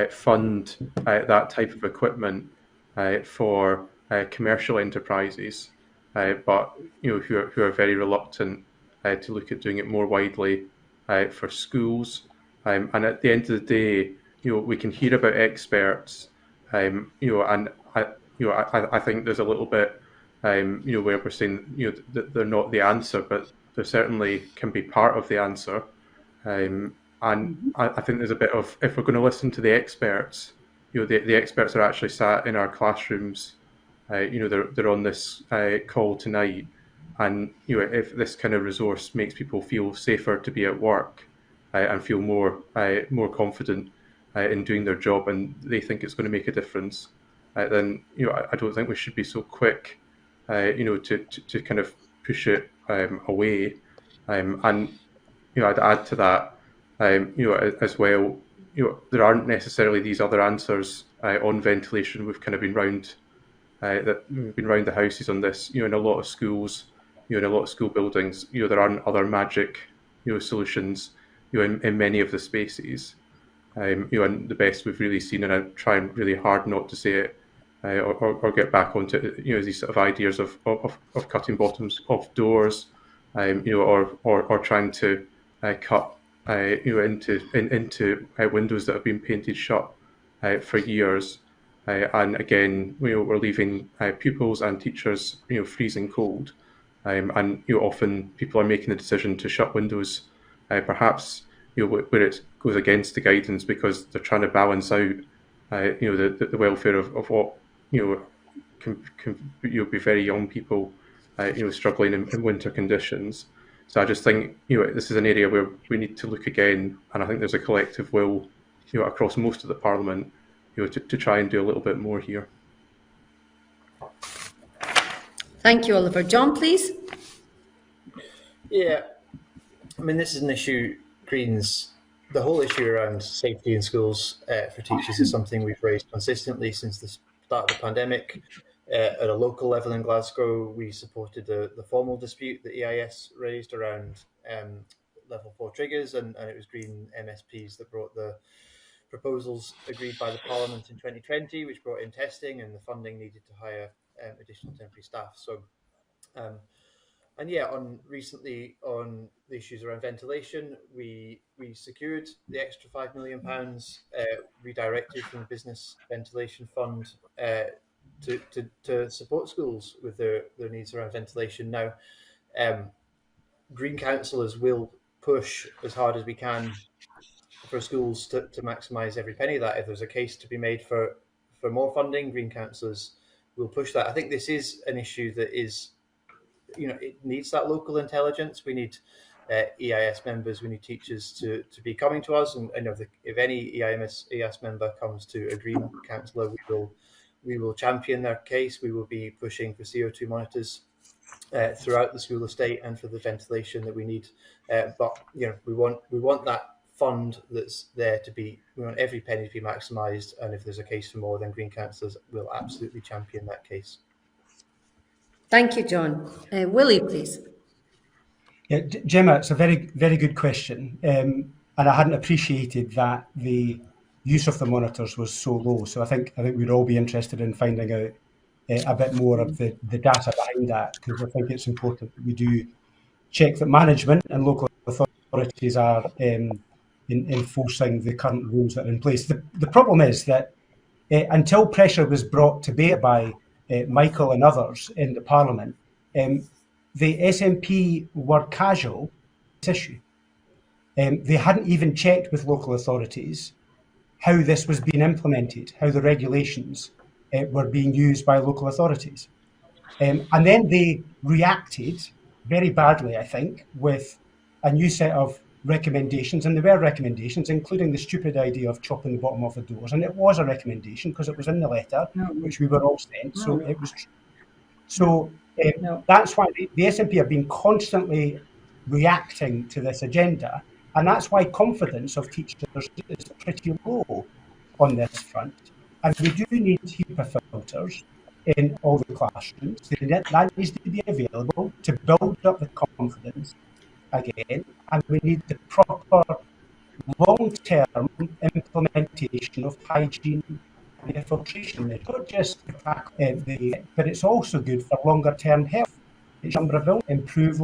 fund that type of equipment for commercial enterprises, but who are very reluctant to look at doing it more widely for schools. And at the end of the day, we can hear about experts, and I think there's a little bit, where we're saying, that they're not the answer, but they certainly can be part of the answer. And I think there's a bit of, if we're going to listen to the experts, the experts are actually sat in our classrooms. They're on this call tonight, and if this kind of resource makes people feel safer to be at work and feel more confident in doing their job, and they think it's going to make a difference, then I don't think we should be so quick, to kind of push it away. And I'd add to that, as well, there aren't necessarily these other answers on ventilation. We've kind of been round the houses on this. In a lot of schools, in a lot of school buildings, there aren't other magic, solutions, in many of the spaces. And the best we've really seen, and I try really hard not to say it, or get back onto these sort of ideas of cutting bottoms off doors, or trying to cut into windows that have been painted shut for years, and again we're leaving pupils and teachers freezing cold, and often people are making the decision to shut windows, perhaps where it goes against the guidance, because they're trying to balance out the welfare of what can be very young people struggling in winter conditions. So I just think this is an area where we need to look again, and I think there's a collective will across most of the Parliament to try and do a little bit more here. Thank you, Oliver. John, please. Yeah, I mean, this is an issue, Greens. The whole issue around safety in schools for teachers is something we've raised consistently since the start of the pandemic. At a local level in Glasgow, we supported the formal dispute that EIS raised around level 4 triggers, and it was Green MSPs that brought the proposals agreed by the Parliament in 2020, which brought in testing and the funding needed to hire additional temporary staff. So, and yeah, recently on the issues around ventilation, we secured the extra £5 million redirected from the Business Ventilation Fund to support schools with their needs around ventilation. Now, Green councillors will push as hard as we can for schools to maximise every penny of that. If there's a case to be made for more funding, Green councillors will push that. I think this is an issue that is, it needs that local intelligence. We need EIS members, we need teachers to be coming to us, and if any EIS member comes to a Green councillor, we will champion their case. We will be pushing for CO2 monitors throughout the school estate and for the ventilation that we need. But we want that fund that's there to be. We want every penny to be maximised, and if there's a case for more, then Green councillors will absolutely champion that case. Thank you, John. Willie, please. Yeah, Gemma, it's a very, very good question, and I hadn't appreciated that the use of the monitors was so low. So I think we'd all be interested in finding out a bit more of the data behind that, because I think it's important that we do check that management and local authorities are enforcing the current rules that are in place. The problem is that until pressure was brought to bear by Michael and others in the Parliament, the SNP were casual on this issue. They hadn't even checked with local authorities how this was being implemented, how the regulations were being used by local authorities. And then they reacted very badly, I think, with a new set of recommendations, and there were recommendations, including the stupid idea of chopping the bottom off the doors. And it was a recommendation because it was in the letter, which we were all sent, so it was true. So that's why the SNP have been constantly reacting to this agenda. And that's why confidence of teachers is pretty low on this front. And we do need HEPA filters in all the classrooms. That needs to be available to build up the confidence again. And we need the proper long-term implementation of hygiene and filtration. It's not just but it's also good for longer-term health. It's improve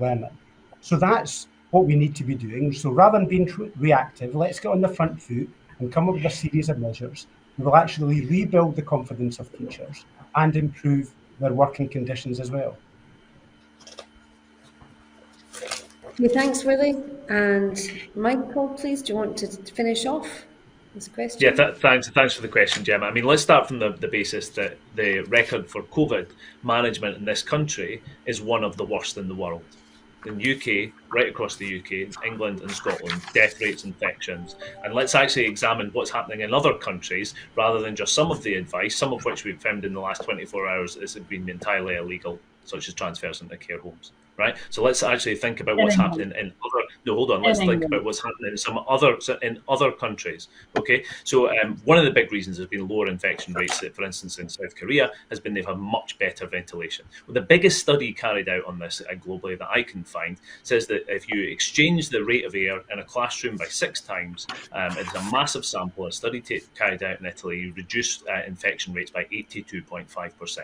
learning. So that's what we need to be doing. So rather than being reactive, let's get on the front foot and come up with a series of measures that will actually rebuild the confidence of teachers and improve their working conditions as well. Okay, thanks, Willie. And Michael, please, do you want to finish off this question? Yeah, thanks for the question, Gemma. I mean, let's start from the basis that the record for COVID management in this country is one of the worst in the world. In the UK, right across the UK, England and Scotland, death rates, infections. And let's actually examine what's happening in other countries rather than just some of the advice, some of which we've found in the last 24 hours has been entirely illegal, such as transfers into care homes. Right, so let's actually think about what's happening in other. No, hold on. Let's think about what's happening in other countries. Okay, so one of the big reasons has been lower infection rates. For instance, in South Korea, has been they've had much better ventilation. Well, the biggest study carried out on this globally that I can find says that if you exchange the rate of air in a classroom by 6 times, it's a massive sample. A study carried out in Italy, you reduce infection rates by 82.5%.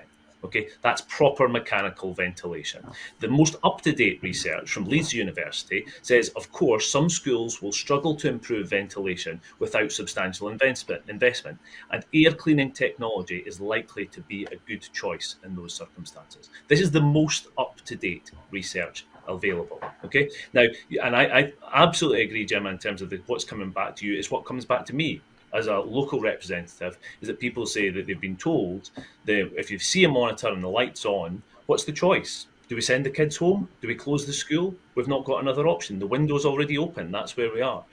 Okay, that's proper mechanical ventilation. The most up-to-date research from Leeds University says, of course, some schools will struggle to improve ventilation without substantial investment, and air cleaning technology is likely to be a good choice in those circumstances. This is the most up-to-date research available. Okay, now, and I absolutely agree, Gemma, in terms of what's coming back to you is what comes back to me as a local representative, is that people say that they've been told that if you see a monitor and the light's on, what's the choice? Do we send the kids home? Do we close the school? We've not got another option. The window's already open. That's where we are.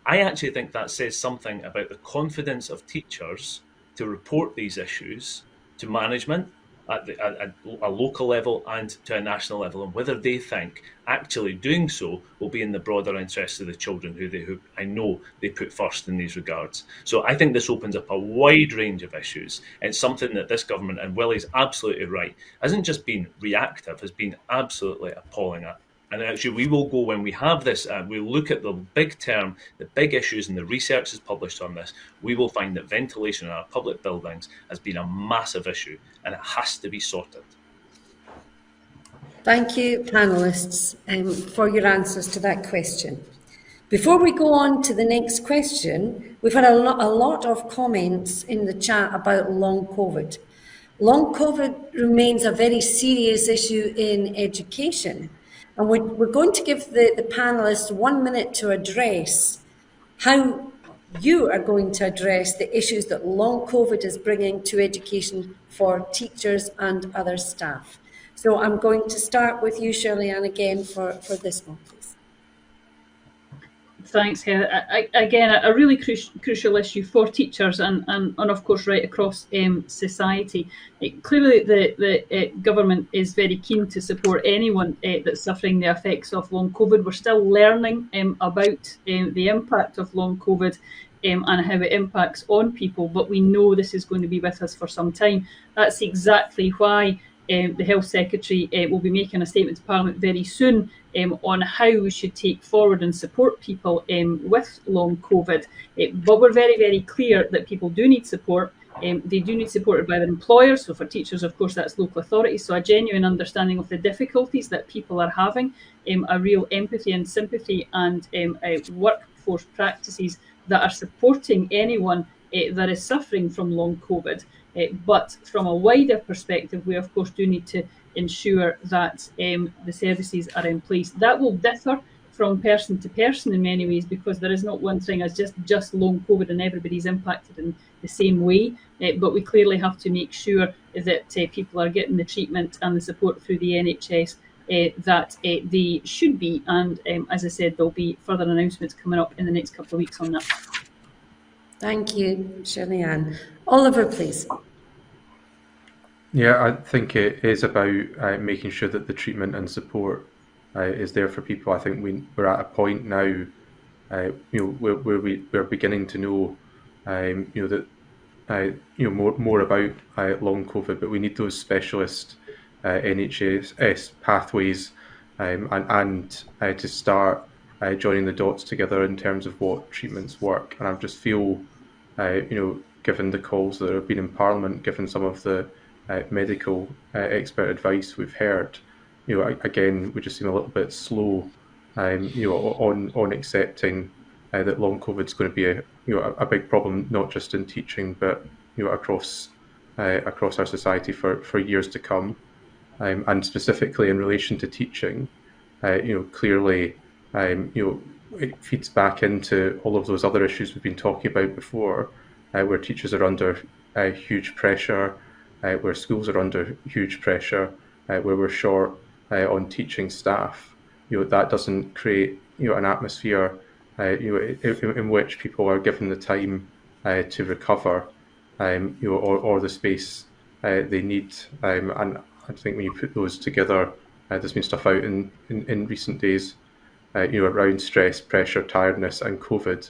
I actually think that says something about the confidence of teachers to report these issues to management at a local level and to a national level, and whether they think actually doing so will be in the broader interests of the children who I know they put first in these regards. So I think this opens up a wide range of issues. It's something that this government, and Willie's absolutely right, hasn't just been reactive, has been absolutely appalling at. And actually, we will go when we have this, we look at the big term, the big issues, and the research is published on this, we will find that ventilation in our public buildings has been a massive issue and it has to be sorted. Thank you, panellists, for your answers to that question. Before we go on to the next question, we've had a lot of comments in the chat about long COVID. Long COVID remains a very serious issue in education. And we're going to give the panellists 1 minute to address how you are going to address the issues that long COVID is bringing to education for teachers and other staff. So I'm going to start with you, Shirley-Ann, again for this one, please. Thanks, Heather. Again, a really crucial issue for teachers and of course right across society. Clearly, the government is very keen to support anyone that's suffering the effects of long COVID. We're still learning about the impact of long COVID and how it impacts on people, but we know this is going to be with us for some time. That's exactly why the Health Secretary will be making a statement to Parliament very soon on how we should take forward and support people with long COVID. But we're very, very clear that people do need support. They do need supported by their employers. So for teachers, of course, that's local authorities. So a genuine understanding of the difficulties that people are having, a real empathy and sympathy and workforce practices that are supporting anyone that is suffering from long COVID. But from a wider perspective, we of course do need to ensure that the services are in place. That will differ from person to person in many ways, because there is not one thing as just long COVID and everybody's impacted in the same way. But we clearly have to make sure that people are getting the treatment and the support through the NHS that they should be. And as I said, there'll be further announcements coming up in the next couple of weeks on that. Thank you, Shirley-Ann. Oliver, please. Yeah, I think it is about making sure that the treatment and support is there for people. I think we're at a point now, where we're beginning to know, that more about long COVID, but we need those specialist NHS pathways, and to start joining the dots together in terms of what treatments work. And I just feel, given the calls that have been in Parliament, given some of the medical expert advice we've heard, again, we just seem a little bit slow, on accepting that long COVID is going to be a big problem, not just in teaching, but across our society for years to come. And specifically in relation to teaching, clearly, it feeds back into all of those other issues we've been talking about before, where teachers are under huge pressure, where schools are under huge pressure, where we're short on teaching staff. That doesn't create an atmosphere in which people are given the time to recover, or the space they need. And I think when you put those together, there's been stuff out in recent days, around stress, pressure, tiredness, and COVID,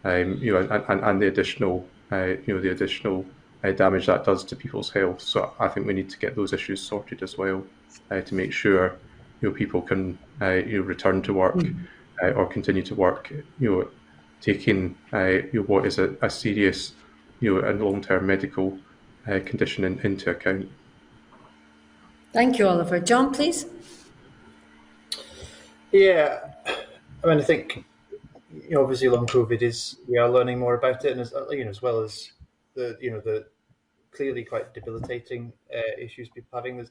and the additional, damage that does to people's health. So I think we need to get those issues sorted as well, to make sure people can return to work, or continue to work, taking what is a serious and long-term medical condition into account. Thank you, Oliver. John, please. Yeah, I mean, I think obviously long COVID we are learning more about it, and as well as the clearly quite debilitating issues people having.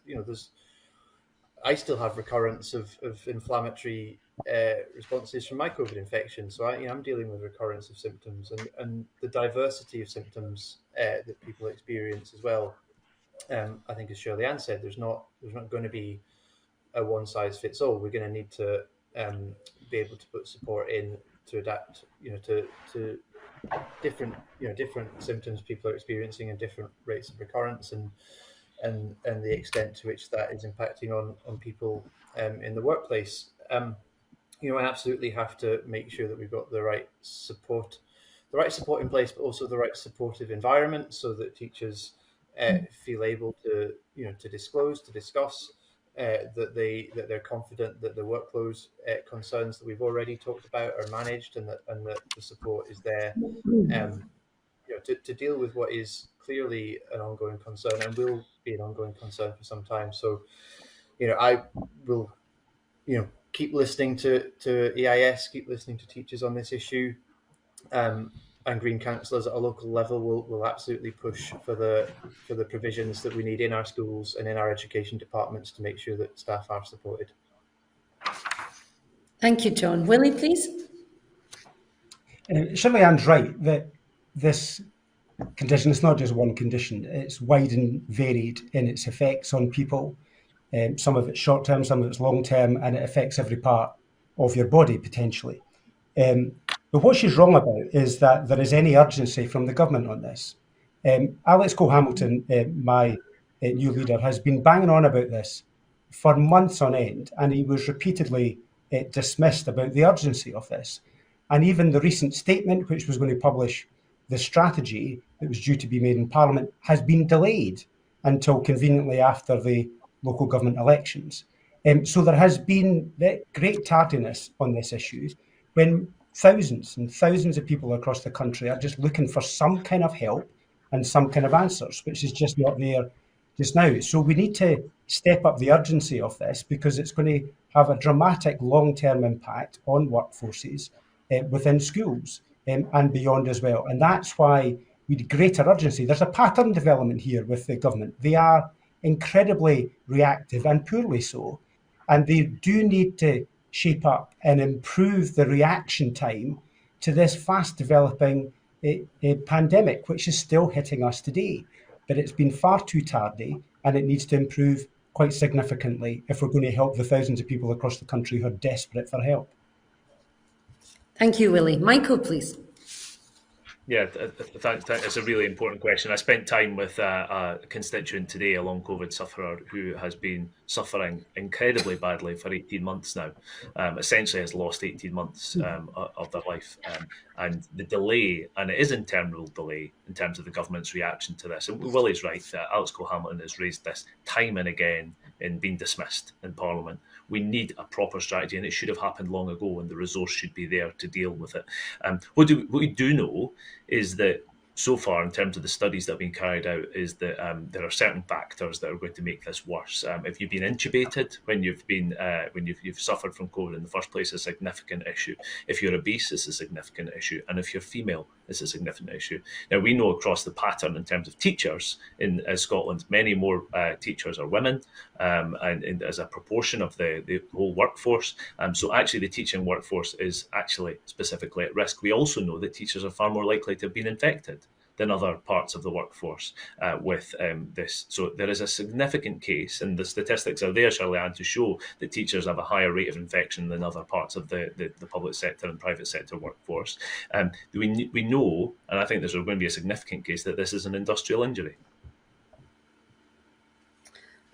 I still have recurrence of inflammatory responses from my COVID infection, so I'm dealing with recurrence of symptoms, and the diversity of symptoms that people experience as well. I think, as Shirley Ann said, there's not going to be a one size fits all. We're going to need to be able to put support in to adapt, to different symptoms people are experiencing and different rates of recurrence, and the extent to which that is impacting on people in the workplace. I absolutely have to make sure that we've got the right support in place, but also the right supportive environment, so that teachers feel able to disclose, to discuss, that they're confident that the workload concerns that we've already talked about are managed, and that the support is there, to deal with what is clearly an ongoing concern and will be an ongoing concern for some time. So, I will, keep listening to EIS, keep listening to teachers on this issue, and Green councillors at a local level will absolutely push for the provisions that we need in our schools and in our education departments to make sure that staff are supported. Thank you, John. Willie, please. Shirley Ann's right that this condition is not just one condition. It's wide and varied in its effects on people. Some of it's short-term, some of it's long-term, and it affects every part of your body, potentially. But what she's wrong about is that there is any urgency from the government on this. Alex Cole-Hamilton, my new leader, has been banging on about this for months on end, and he was repeatedly dismissed about the urgency of this. And even the recent statement, which was going to publish the strategy that was due to be made in Parliament, has been delayed until conveniently after the local government elections. So there has been great tardiness on this issue, when thousands and thousands of people across the country are just looking for some kind of help and some kind of answers, which is just not there just now. So we need to step up the urgency of this, because it's going to have a dramatic long-term impact on workforces within schools and beyond as well. And that's why we need greater urgency. There's a pattern development here with the government. They are incredibly reactive, and poorly so. And they do need to shape up and improve the reaction time to this fast developing pandemic, which is still hitting us today. But it's been far too tardy, and it needs to improve quite significantly if we're going to help the thousands of people across the country who are desperate for help. Thank you, Willie. Michael, please. Yeah, thanks. It's a really important question. I spent time with a constituent today, a long COVID sufferer who has been suffering incredibly badly for 18 months now. Essentially has lost 18 months of their life. And the delay, and it is interminable delay in terms of the government's reaction to this. And Willie's right, Alex Cole-Hamilton has raised this time and again in being dismissed in Parliament. We need a proper strategy, and it should have happened long ago, and the resource should be there to deal with it. What we do know is that so far, in terms of the studies that have been carried out, is that there are certain factors that are going to make this worse. If you've been intubated when you've suffered from COVID in the first place, it's a significant issue. If you're obese, it's a significant issue, and if you're female, it's a significant issue. Now we know across the pattern in terms of teachers in Scotland, many more teachers are women, and as a proportion of the whole workforce. So actually, the teaching workforce is actually specifically at risk. We also know that teachers are far more likely to have been infected than other parts of the workforce with this. So there is a significant case, and the statistics are there, Shirley-Anne, to show that teachers have a higher rate of infection than other parts of the public sector and private sector workforce. We know, and I think there's going to be a significant case, that this is an industrial injury.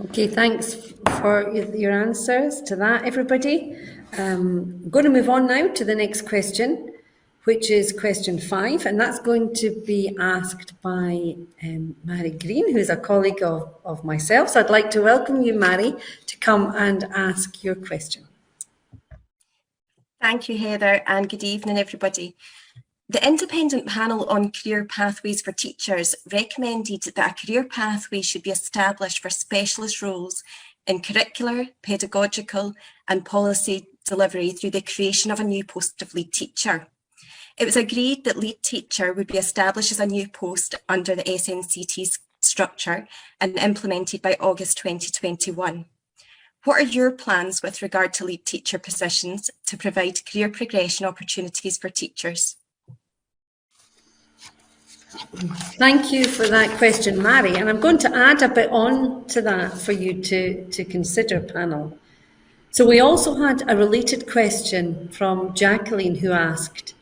Okay, thanks for your answers to that, everybody. I'm going to move on now to the next question, which is question 5, and that's going to be asked by Mary Green, who is a colleague of myself. So I'd like to welcome you, Mary, to come and ask your question. Thank you, Heather, and good evening, everybody. The independent panel on career pathways for teachers recommended that a career pathway should be established for specialist roles in curricular, pedagogical and policy delivery through the creation of a new post of lead teacher. It was agreed that lead teacher would be established as a new post under the SNCT structure and implemented by August 2021. What are your plans with regard to lead teacher positions to provide career progression opportunities for teachers? Thank you for that question, Mary. And I'm going to add a bit on to that for you to consider, panel. So we also had a related question from Jacqueline, who asked,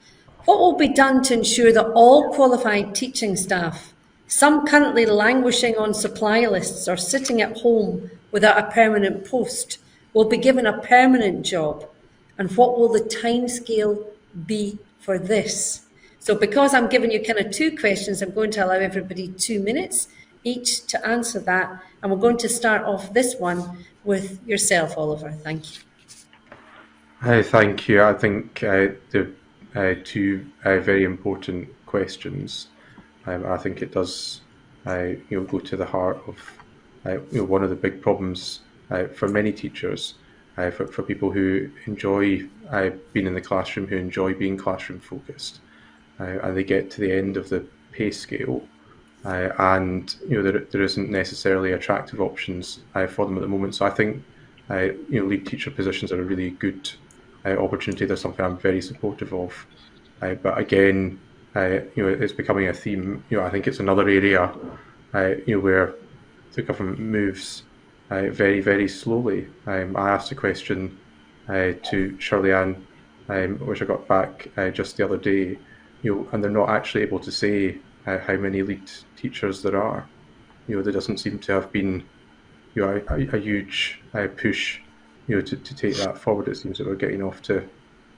what will be done to ensure that all qualified teaching staff, some currently languishing on supply lists or sitting at home without a permanent post, will be given a permanent job? And what will the timescale be for this? So because I'm giving you kind of 2 questions, I'm going to allow everybody 2 minutes each to answer that. And we're going to start off this one with yourself, Oliver. Thank you. Thank you. I think the 2 very important questions. I think it does go to the heart of one of the big problems for many teachers, for people who enjoy being in the classroom, who enjoy being classroom focused. And they get to the end of the pay scale, and there isn't necessarily attractive options for them at the moment. So I think lead teacher positions are a really good opportunity. That's something I'm very supportive of. But again, it's becoming a theme. I think it's another area where the government moves very, very slowly. I asked a question to Shirley-Anne, which I got back just the other day. And they're not actually able to say how many lead teachers there are. There doesn't seem to have been, a huge push, to take that forward. It seems that we're getting off to,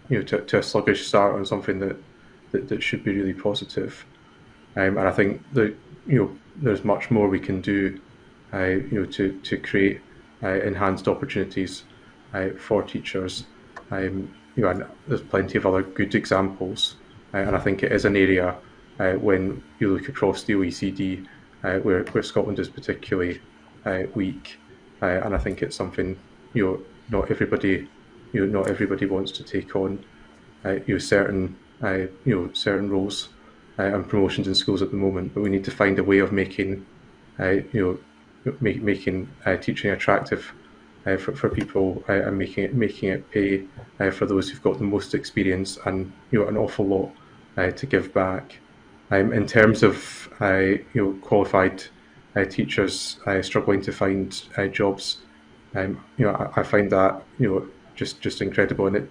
to a sluggish start on something that should be really positive. And I think that there's much more we can do, to create enhanced opportunities for teachers. And there's plenty of other good examples. And I think it is an area when you look across the OECD where Scotland is particularly weak, and I think it's something not everybody wants to take on. Certain roles and promotions in schools at the moment, but we need to find a way of making making teaching attractive for people and making it pay for those who've got the most experience and an awful lot to give back. In terms of qualified teachers struggling to find jobs, I find that just incredible, and it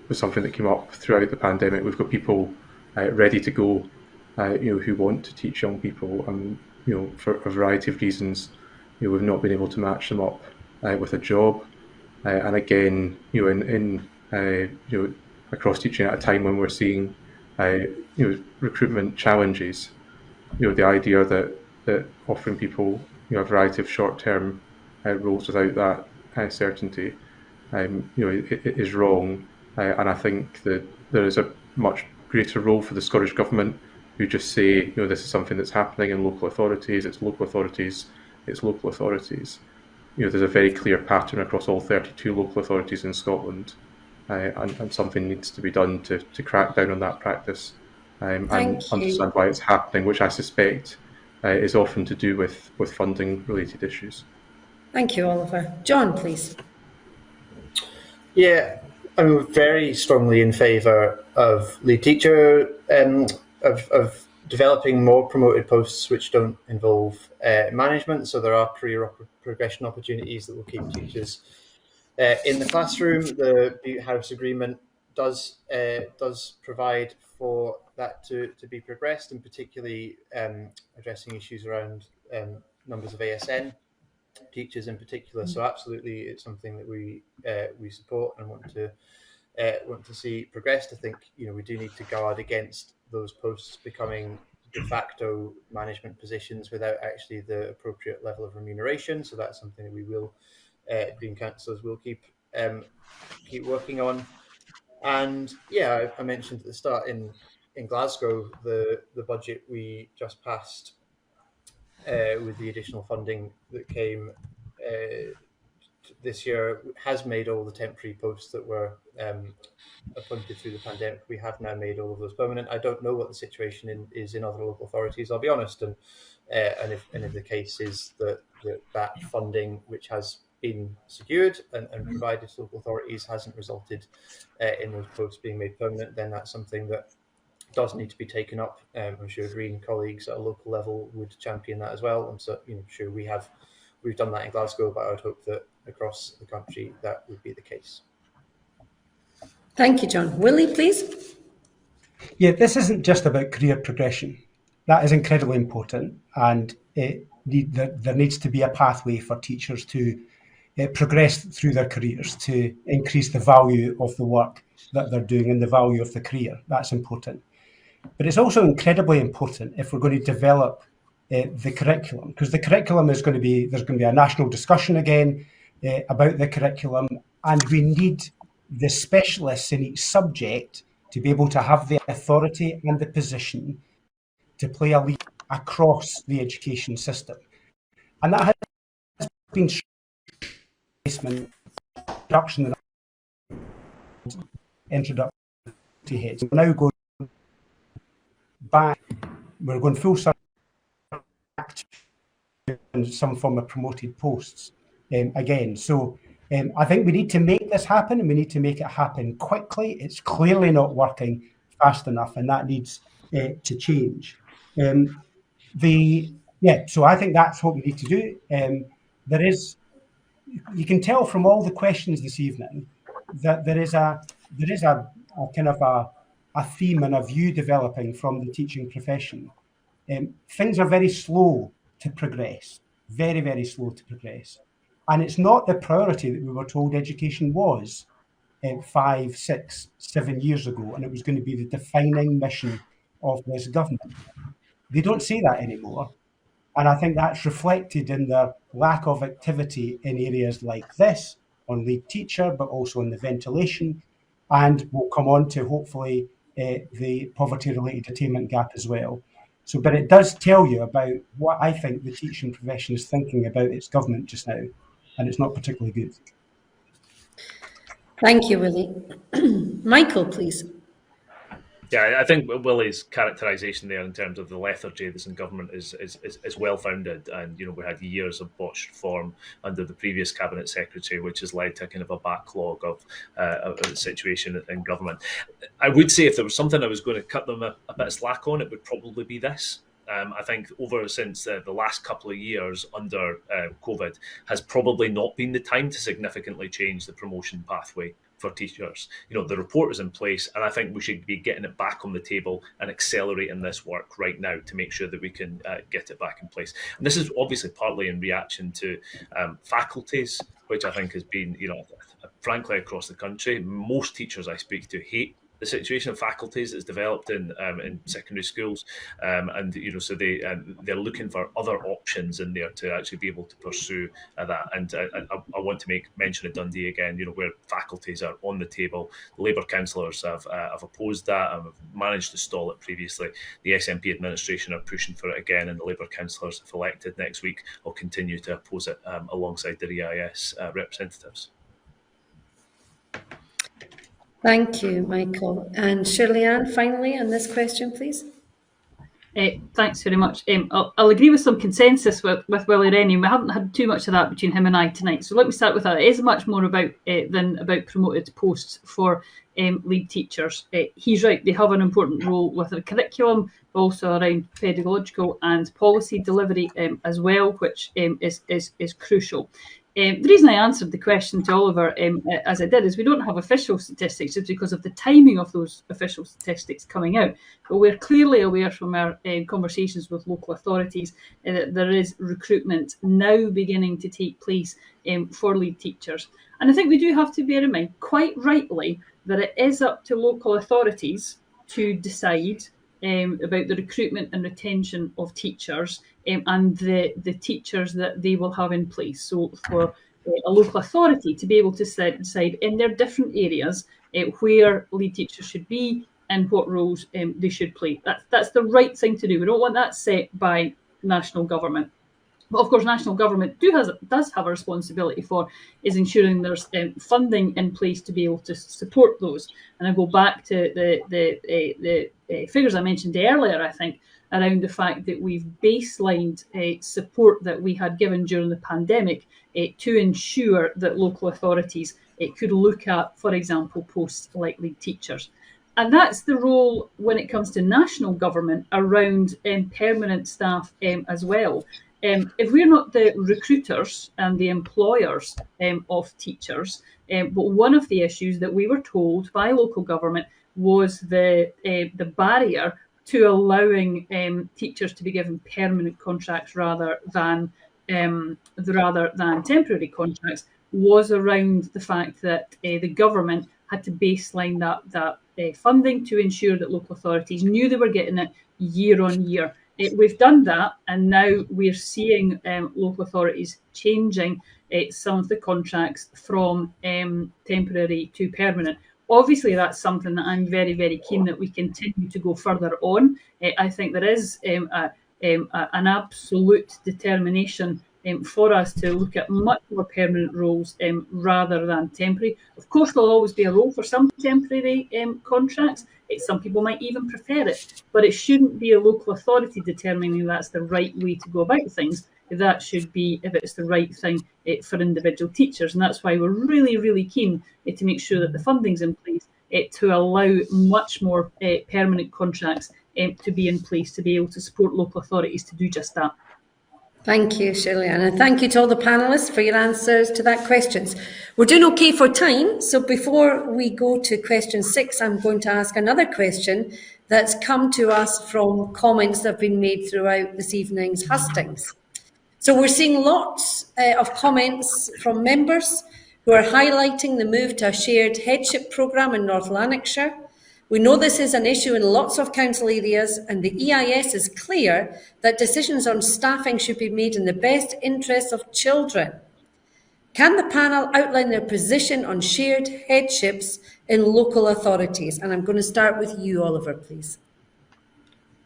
was something that came up throughout the pandemic. We've got people ready to go who want to teach young people, and for a variety of reasons, we've not been able to match them up with a job. And again, in across teaching at a time when we're seeing recruitment challenges, the idea that offering people a variety of short-term roles without that certainty, it is wrong. And I think that there is a much greater role for the Scottish Government, who just say, this is something that's happening in local authorities, it's local authorities, it's local authorities. There's a very clear pattern across all 32 local authorities in Scotland, and something needs to be done to crack down on that practice and understand why it's happening, which I suspect is often to do with funding-related issues. Thank you, Oliver. John, please. Yeah, I'm very strongly in favour of lead teacher, of developing more promoted posts which don't involve management, so there are career progression opportunities that will keep teachers in the classroom. The Butte House Agreement does provide for that to be progressed, and particularly addressing issues around numbers of ASN teachers in particular. So absolutely, it's something that we support and want to see progressed. I think we do need to guard against those posts becoming de facto management positions without actually the appropriate level of remuneration. So that's something that we will, Green Councillors will keep working on. And yeah, I mentioned at the start in Glasgow the budget we just passed with the additional funding that came this year has made all the temporary posts that were appointed through the pandemic. We have now made all of those permanent. I don't know what the situation is in other local authorities, I'll be honest, and if the case is that funding which has been secured and provided to local authorities hasn't resulted in those posts being made permanent, then that's something that does need to be taken up. I'm sure Green colleagues at a local level would champion that as well. I'm so sure we've done that in Glasgow, but I would hope that across the country that would be the case. Thank you, John. Willie, please. Yeah, this isn't just about career progression. That is incredibly important, and there needs to be a pathway for teachers to progress through their careers, to increase the value of the work that they're doing and the value of the career. That's important. But it's also incredibly important if we're going to develop the curriculum, because the curriculum is going to be, there's going to be a national discussion again about the curriculum, and we need the specialists in each subject to be able to have the authority and the position to play a lead across the education system. And that has been introduction to heads. We're now going back, we're going full circle back to some form of promoted posts again. So I think we need to make this happen, and we need to make it happen quickly. It's clearly not working fast enough, and that needs to change. So I think that's what we need to do. You can tell from all the questions this evening that there is a kind of a theme and a view developing from the teaching profession. Things are very slow to progress, very, very slow to progress. And it's not the priority that we were told education was 5, 6, 7 years ago, and it was going to be the defining mission of this government. They don't say that anymore. And I think that's reflected in the lack of activity in areas like this, on lead teacher, but also in the ventilation. And we'll come on to, hopefully, the poverty-related attainment gap as well. So, but it does tell you about what I think the teaching profession is thinking about its government just now, and it's not particularly good. Thank you, Willie. Michael, please. Yeah, I think Willie's characterisation there in terms of the lethargy that's in government is well founded, and we had years of botched reform under the previous cabinet secretary, which has led to a kind of a backlog of a situation in government. I would say if there was something I was going to cut them a bit of slack on, it would probably be this. I think since the last couple of years under COVID has probably not been the time to significantly change the promotion pathway for teachers. The report is in place, and I think we should be getting it back on the table and accelerating this work right now to make sure that we can get it back in place. And this is obviously partly in reaction to faculties, which I think has been, frankly, across the country. Most teachers I speak to hate the situation of faculties that's developed in secondary schools, and so they're looking for other options in there to actually be able to pursue that. And I want to make mention of Dundee again, where faculties are on the table. The Labour councillors have opposed that and have managed to stall it previously. The SNP administration are pushing for it again, and the Labour councillors, if elected next week, will continue to oppose it alongside their EIS representatives. Thank you, Michael. And Shirley-Ann, finally, on this question, please. Thanks very much. I'll agree with some consensus with Willie Rainey. We haven't had too much of that between him and I tonight. So let me start with that. It is much more about than about promoted posts for lead teachers. He's right, they have an important role with the curriculum, but also around pedagogical and policy delivery as well, which is crucial. The reason I answered the question to Oliver as I did is we don't have official statistics just because of the timing of those official statistics coming out. But we're clearly aware from our conversations with local authorities that there is recruitment now beginning to take place for lead teachers. And I think we do have to bear in mind, quite rightly, that it is up to local authorities to decide about the recruitment and retention of teachers and the teachers that they will have in place. So for a local authority to be able to decide in their different areas where lead teachers should be and what roles they should play. That's the right thing to do. We don't want that set by national government. But of course, national government does have a responsibility for is ensuring there's funding in place to be able to support those. And I go back to the figures I mentioned earlier, I think, around the fact that we've baselined support that we had given during the pandemic to ensure that local authorities could look at, for example, posts like lead teachers. And that's the role when it comes to national government around permanent staff as well. If we're not the recruiters and the employers of teachers, but one of the issues that we were told by local government was the barrier to allowing teachers to be given permanent contracts rather than temporary contracts was around the fact that the government had to baseline that funding to ensure that local authorities knew they were getting it year on year. We've done that, and now we're seeing local authorities changing some of the contracts from temporary to permanent. Obviously, that's something that I'm very, very keen that we continue to go further on. I think there is an absolute determination for us to look at much more permanent roles rather than temporary. Of course, there'll always be a role for some temporary contracts. Some people might even prefer it, but it shouldn't be a local authority determining that's the right way to go about things. That should be if it's the right thing for individual teachers. And that's why we're really, really keen to make sure that the funding's in place to allow much more permanent contracts to be in place to be able to support local authorities to do just that. Thank you, Shirley-Ann, and thank you to all the panellists for your answers to that questions. We're doing okay for time, so before we go to question 6, I'm going to ask another question that's come to us from comments that have been made throughout this evening's hustings. So we're seeing lots of comments from members who are highlighting the move to a shared headship programme in North Lanarkshire. We know this is an issue in lots of council areas, and the EIS is clear that decisions on staffing should be made in the best interests of children. Can the panel outline their position on shared headships in local authorities? And I'm going to start with you, Oliver, please.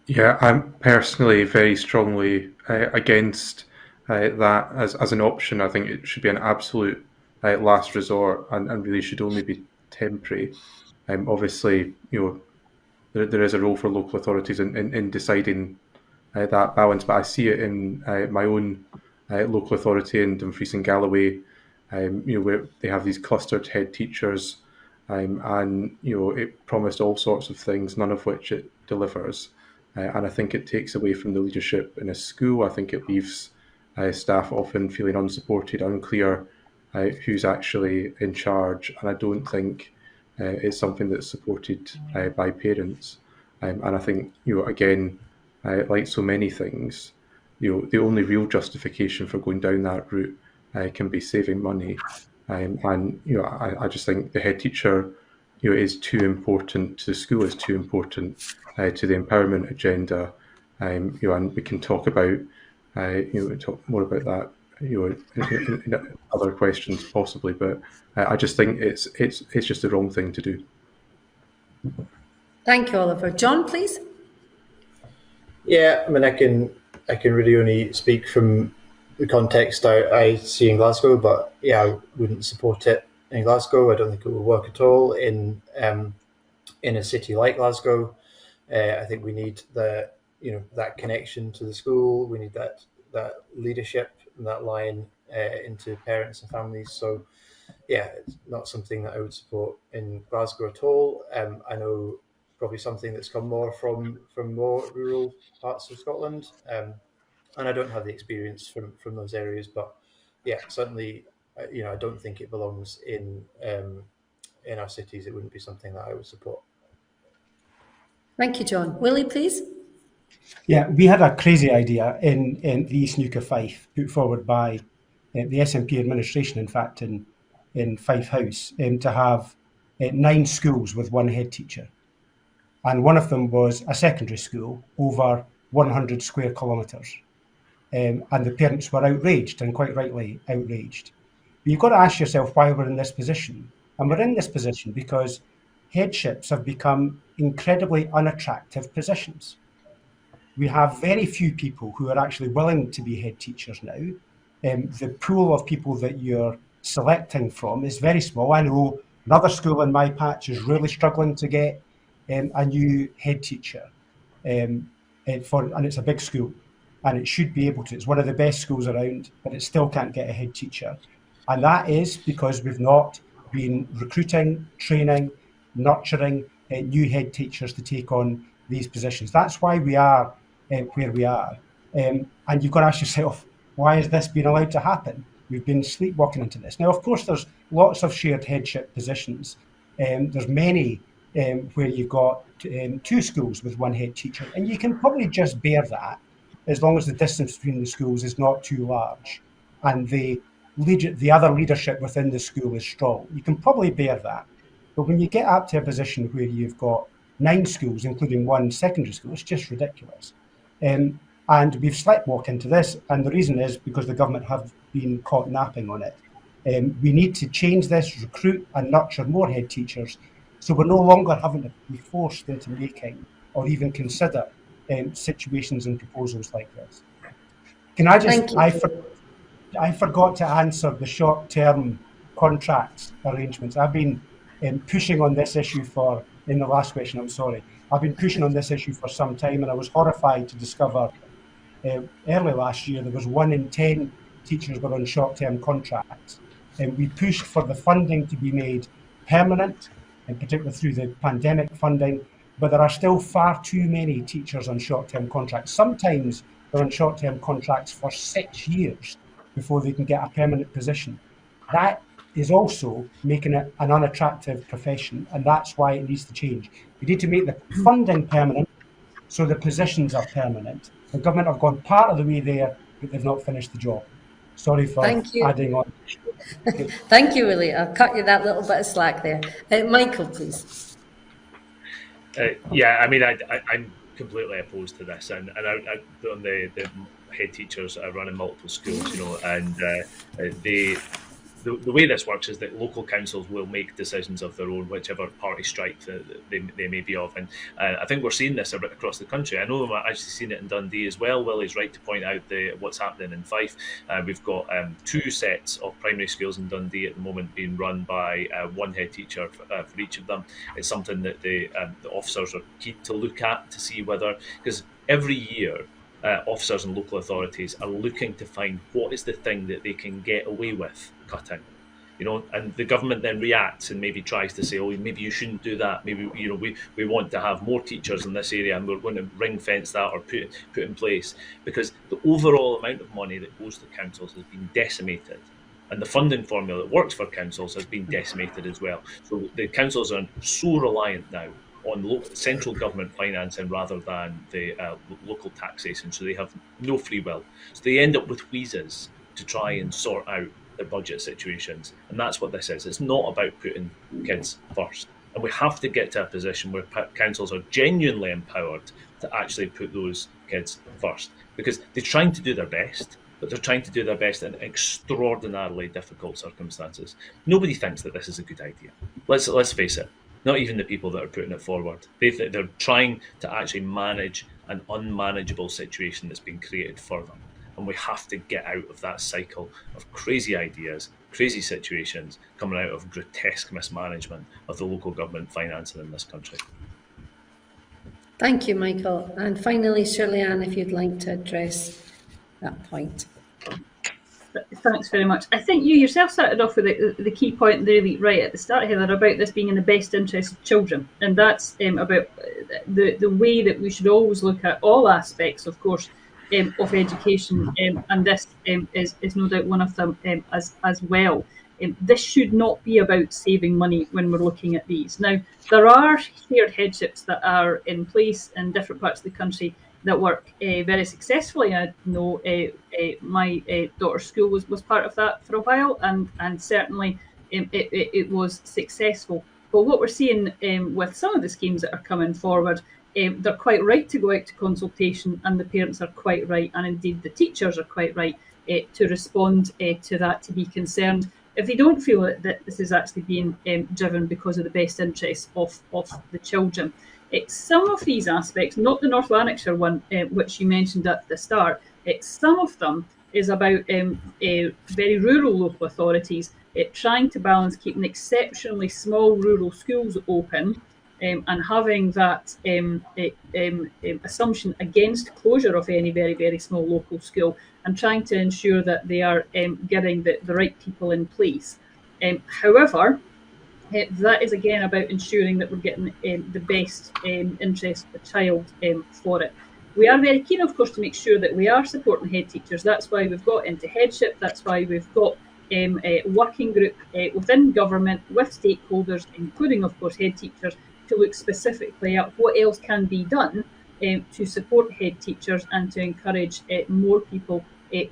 Yeah, I'm personally very strongly against that as an option. I think it should be an absolute last resort and really should only be temporary. Obviously, there is a role for local authorities in deciding that balance, but I see it in my own local authority in Dumfries and Galloway, where they have these clustered head teachers, and it promised all sorts of things, none of which it delivers, and I think it takes away from the leadership in a school. I think it leaves staff often feeling unsupported, unclear who's actually in charge, and I don't think it's something that's supported by parents. And I think, again, like so many things, the only real justification for going down that route can be saving money. And I just think the head teacher, is too important to the school, is too important to the empowerment agenda. And we can talk about, talk more about that, in other questions possibly. But I just think it's just the wrong thing to do. Thank you, Oliver. John, please. Yeah, I mean, I can really only speak from the context I see in Glasgow, but yeah, I wouldn't support it in Glasgow. I don't think it will work at all in a city like Glasgow. I think we need that connection to the school. We need that leadership and that line into parents and families. So yeah, it's not something that I would support in Glasgow at all. I know probably something that's come more from more rural parts of Scotland, and I don't have the experience from those areas. But yeah, certainly, I don't think it belongs in our cities. It wouldn't be something that I would support. Thank you, John. Willie, please. Yeah, we had a crazy idea in the East Neuk of Fife, put forward by the SNP administration, in fact, in Fife House, to have 9 schools with one head teacher. And one of them was a secondary school over 100 square kilometres. And the parents were outraged, and quite rightly outraged. But you've got to ask yourself why we're in this position. And we're in this position because headships have become incredibly unattractive positions. We have very few people who are actually willing to be head teachers now. The pool of people that you're selecting from is very small. I know another school in my patch is really struggling to get a new head teacher, and it's a big school, and it should be able to. It's one of the best schools around, but it still can't get a head teacher. And that is because we've not been recruiting, training, nurturing new head teachers to take on these positions. That's why we are where we are. And you've got to ask yourself, why has this been allowed to happen? We've been sleepwalking into this. Now, of course, there's lots of shared headship positions. There's many where you've got 2 schools with one head teacher, and you can probably just bear that as long as the distance between the schools is not too large and the other leadership within the school is strong. You can probably bear that. But when you get up to a position where you've got 9 schools, including 1 secondary school, it's just ridiculous. And we've sleptwalked into this, and the reason is because the government have been caught napping on it. We need to change this, recruit and nurture more head teachers, so we're no longer having to be forced into making or even consider situations and proposals like this. Can I just, I forgot to answer the short-term contracts arrangements. I've been pushing on this issue in the last question, I'm sorry. I've been pushing on this issue for some time, and I was horrified to discover early last year there was 1 in 10 teachers were on short-term contracts. And we pushed for the funding to be made permanent, in particular through the pandemic funding, but there are still far too many teachers on short-term contracts. Sometimes they're on short-term contracts for 6 years before they can get a permanent position. That is also making it an unattractive profession, and that's why it needs to change. We need to make the funding permanent so the positions are permanent. The government have gone part of the way there, but they've not finished the job. Sorry for adding on. Thank you, Willie. I'll cut you that little bit of slack there. Michael, please. Yeah, I mean, I'm completely opposed to this, and on the head teachers are running multiple schools, and the way this works is that local councils will make decisions of their own, whichever party strike they may be of. And I think we're seeing this across the country. I know I've actually seen it in Dundee as well. Willie's right to point out what's happening in Fife. We've got 2 sets of primary schools in Dundee at the moment being run by 1 head teacher for each of them. It's something that the officers are keen to look at to see whether, because every year officers and local authorities are looking to find what is the thing that they can get away with cutting, and the government then reacts and maybe tries to say, oh, maybe you shouldn't do that. Maybe, we want to have more teachers in this area and we're going to ring fence that or put in place, because the overall amount of money that goes to councils has been decimated And the funding formula that works for councils has been decimated as well. So the councils are so reliant now on central government financing rather than the local taxation, so they have no free will. So they end up with wheezes to try and sort out their budget situations. And that's what this is. It's not about putting kids first. And we have to get to a position where councils are genuinely empowered to actually put those kids first, because they're trying to do their best, but they're trying to do their best in extraordinarily difficult circumstances. Nobody thinks that this is a good idea. Let's face it. Not even the people that are putting it forward. They're trying to actually manage an unmanageable situation that's been created for them. And we have to get out of that cycle of crazy ideas, crazy situations coming out of grotesque mismanagement of the local government financing in this country. Thank you, Michael. And finally, Shirley-Ann, if you'd like to address that point. Thanks very much. I think you yourself started off with the key point really right at the start, Heather, about this being in the best interest of children. And that's about the way that we should always look at all aspects, of course, of education. And this is no doubt one of them as well. This should not be about saving money when we're looking at these. Now, there are shared headships that are in place in different parts of the country that work very successfully. I know my daughter's school was part of that for a while, and certainly it was successful. But what we're seeing with some of the schemes that are coming forward, they're quite right to go out to consultation, and the parents are quite right, and indeed the teachers are quite right to respond to that, to be concerned if they don't feel that this is actually being driven because of the best interests of the children. Some of these aspects, not the North Lanarkshire one, which you mentioned at the start, some of them is about very rural local authorities trying to balance keeping exceptionally small rural schools open and having that assumption against closure of any very, very small local school, and trying to ensure that they are getting the right people in place. However, that is again about ensuring that we're getting the best interest of the child for it. We are very keen, of course, to make sure that we are supporting head teachers. That's why we've got into headship. That's why we've got a working group within government with stakeholders, including, of course, head teachers, to look specifically at what else can be done to support head teachers and to encourage more people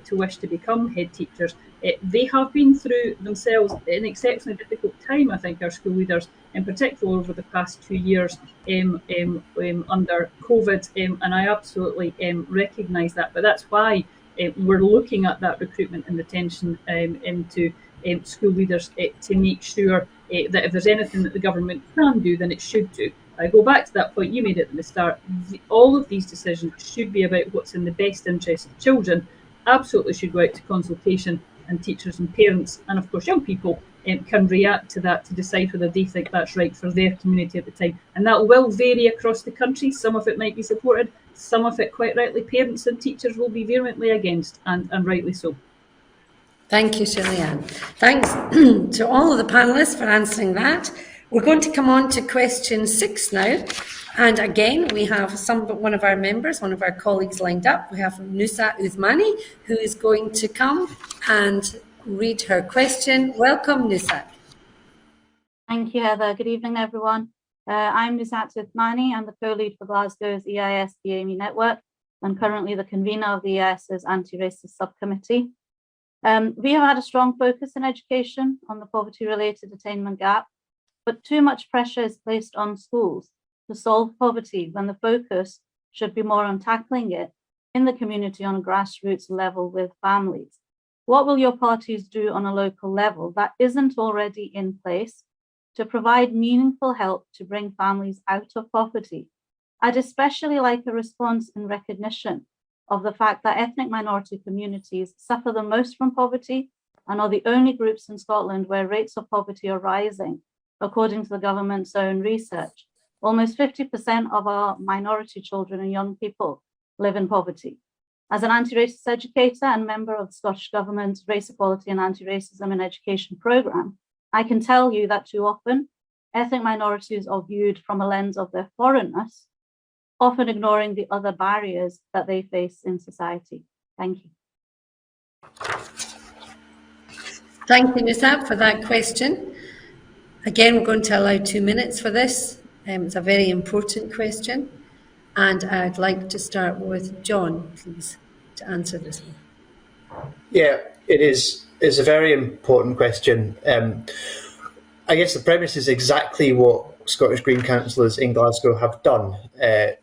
to wish to become head teachers. They have been through themselves an exceptionally difficult time, I think, our school leaders, in particular over the past 2 years under COVID, and I absolutely recognise that. But that's why we're looking at that recruitment and retention into school leaders to make sure that if there's anything that the government can do, then it should do. I go back to that point you made at the start. All of these decisions should be about what's in the best interest of children, absolutely should go out to consultation, and teachers and parents and, of course, young people can react to that to decide whether they think that's right for their community at the time. And that will vary across the country. Some of it might be supported, some of it, quite rightly, parents and teachers will be vehemently against, and rightly so. Thank you, Shirley-Ann. Thanks to all of the panellists for answering that. We're going to come on to question 6 now. And again, we have one of our members, one of our colleagues lined up. We have Nusat Uthmani, who is going to come and read her question. Welcome, Nusat. Thank you, Heather. Good evening, everyone. I'm Nusat Uthmani. I'm the co-lead for Glasgow's EIS DAME network, and currently the convener of the EIS's anti-racist subcommittee. We have had a strong focus in education on the poverty-related attainment gap, but too much pressure is placed on schools to solve poverty when the focus should be more on tackling it in the community on a grassroots level with families. What will your parties do on a local level that isn't already in place to provide meaningful help to bring families out of poverty? I'd especially like a response in recognition of the fact that ethnic minority communities suffer the most from poverty and are the only groups in Scotland where rates of poverty are rising, according to the government's own research. Almost 50% of our minority children and young people live in poverty. As an anti-racist educator and member of the Scottish Government's Race Equality and Anti-Racism in Education programme, I can tell you that too often, ethnic minorities are viewed from a lens of their foreignness, often ignoring the other barriers that they face in society. Thank you. Thank you, Nusab, for that question. Again, we're going to allow 2 minutes for this. It's a very important question. And I'd like to start with John, please, to answer this one. Yeah, it is. It's a very important question. I guess the premise is exactly what Scottish Green councillors in Glasgow have done.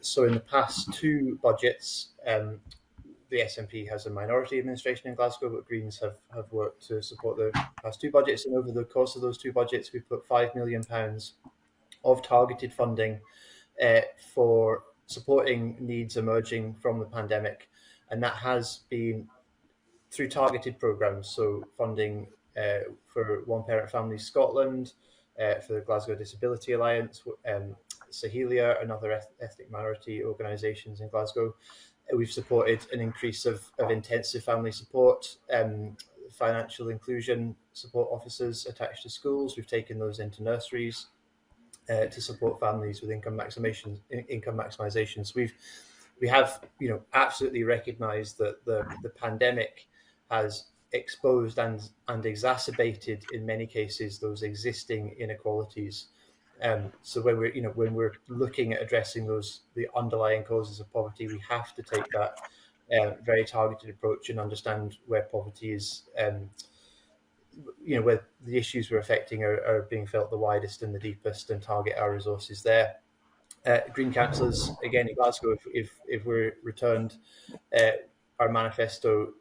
So in the past 2 budgets, the SNP has a minority administration in Glasgow, but Greens have worked to support the past 2 budgets. And over the course of those 2 budgets, we've put £5 million of targeted funding for supporting needs emerging from the pandemic. And that has been through targeted programmes, so funding for One Parent Families Scotland, for the Glasgow Disability Alliance, Sahelia, and other ethnic minority organisations in Glasgow. We've supported an increase of intensive family support, financial inclusion support officers attached to schools. We've taken those into nurseries to support families with income maximisation. So we have absolutely recognised that the pandemic has exposed and exacerbated in many cases those existing inequalities. So when we're looking at addressing the underlying causes of poverty, we have to take that very targeted approach and understand where poverty is, where the issues we're affecting are being felt the widest and the deepest, and target our resources there. Green councillors, again in Glasgow, if we're returned, our manifesto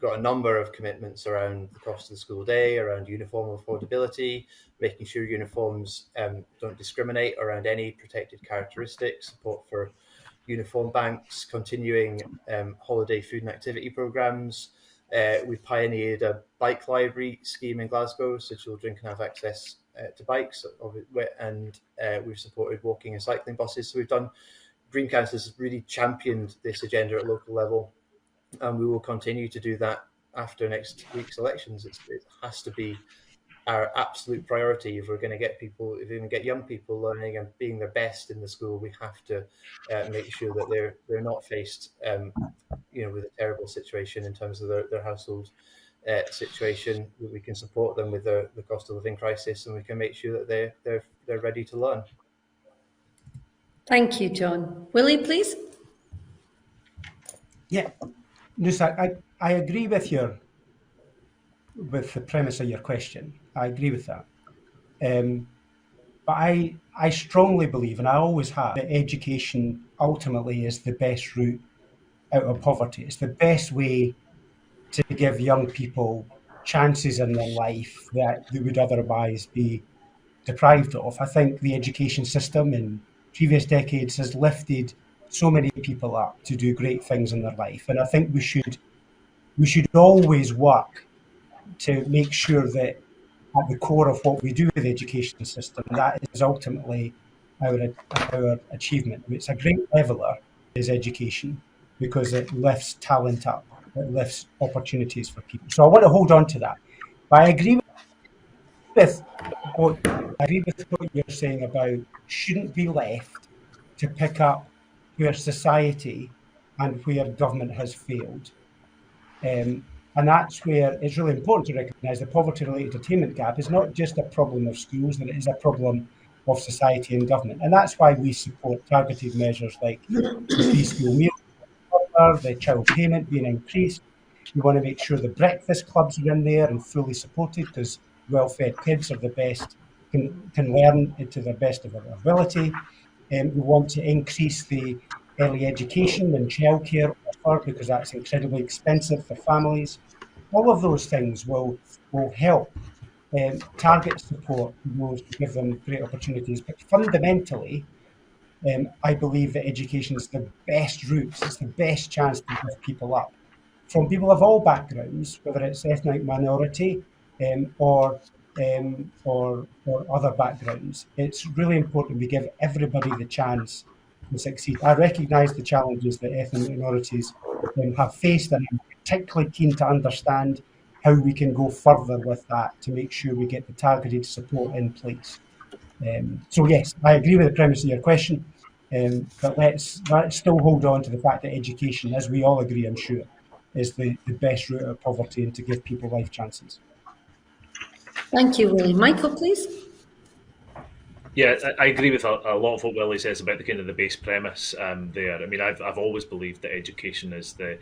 got a number of commitments around the cost of the school day, around uniform affordability, making sure uniforms don't discriminate around any protected characteristics, support for uniform banks, continuing holiday food and activity programmes. We've pioneered a bike library scheme in Glasgow, so children can have access to bikes, and we've supported walking and cycling buses. So Green councillors have really championed this agenda at local level, and we will continue to do that after next week's elections. It has to be our absolute priority. If we're going to get young people learning and being their best in the school, we have to make sure that they're not faced with a terrible situation in terms of their household situation. We can support them with the cost of living crisis, and we can make sure that they're ready to learn. Thank you, John. Willie, please. Yeah, Nusa, I agree with the premise of your question. I agree with that. But I strongly believe, and I always have, that education ultimately is the best route out of poverty. It's the best way to give young people chances in their life that they would otherwise be deprived of. I think the education system in previous decades has lifted so many people up to do great things in their life, and I think we should always work to make sure that at the core of what we do with the education system, that is ultimately our achievement. It's a great leveller, is education, because it lifts talent up, it lifts opportunities for people. So I want to hold on to that. But I agree with what you're saying about shouldn't be left to pick up where society and where government has failed. And that's where it's really important to recognise the poverty-related attainment gap is not just a problem of schools, that it is a problem of society and government. And that's why we support targeted measures like free school meals, the child payment being increased. We want to make sure the breakfast clubs are in there and fully supported, because well-fed kids are the best, can learn to the best of their ability. We want to increase the early education and childcare offer, because that's incredibly expensive for families. All of those things will help target support those to give them great opportunities. But fundamentally, I believe that education is the best route, it's the best chance to lift people up. From people of all backgrounds, whether it's ethnic minority or other backgrounds, it's really important we give everybody the chance to succeed. I recognise the challenges that ethnic minorities have faced, and I'm particularly keen to understand how we can go further with that to make sure we get the targeted support in place. So yes, I agree with the premise of your question, but let's still hold on to the fact that education, as we all agree, I'm sure, is the best route out of poverty and to give people life chances. Thank you, Willie. Michael, please. Yeah, I agree with a lot of what Willie says about the kind of the base premise there. I mean, I've always believed that education is the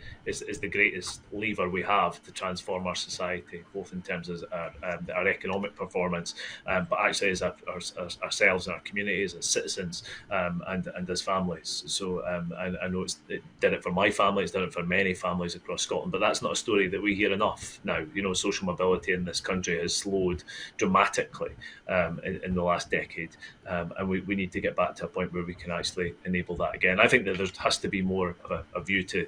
greatest lever we have to transform our society, both in terms of our economic performance, but actually as ourselves and our communities, as citizens, and as families. So I know it did it for my family, it's done it for many families across Scotland, but that's not a story that we hear enough now. You know, social mobility in this country has slowed dramatically in the last decade. And we need to get back to a point where we can actually enable that again. I think that there has to be more of a view to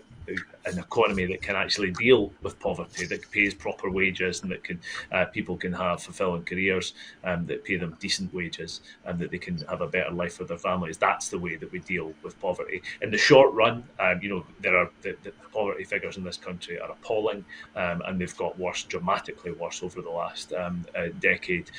an economy that can actually deal with poverty, that pays proper wages, and that can people can have fulfilling careers, that pay them decent wages, and that they can have a better life for their families. That's the way that we deal with poverty. In the short run, there are the poverty figures in this country are appalling, and they've got worse, dramatically worse over the last decade.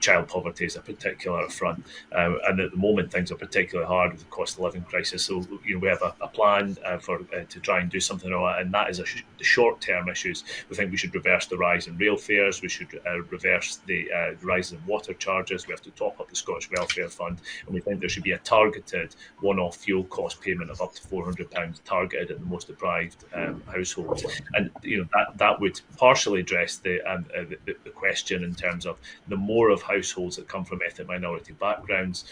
Child poverty is a particular affront, and at the moment things are particularly hard with the cost of living crisis. So we have a plan to try and do something on it, and that is the short-term issues. We think we should reverse the rise in rail fares. We should reverse the rise in water charges. We have to top up the Scottish Welfare Fund, and we think there should be a targeted one-off fuel cost payment of up to £400 targeted at the most deprived households. And that would partially address the question in terms of the more of households that come from ethnic minority backgrounds,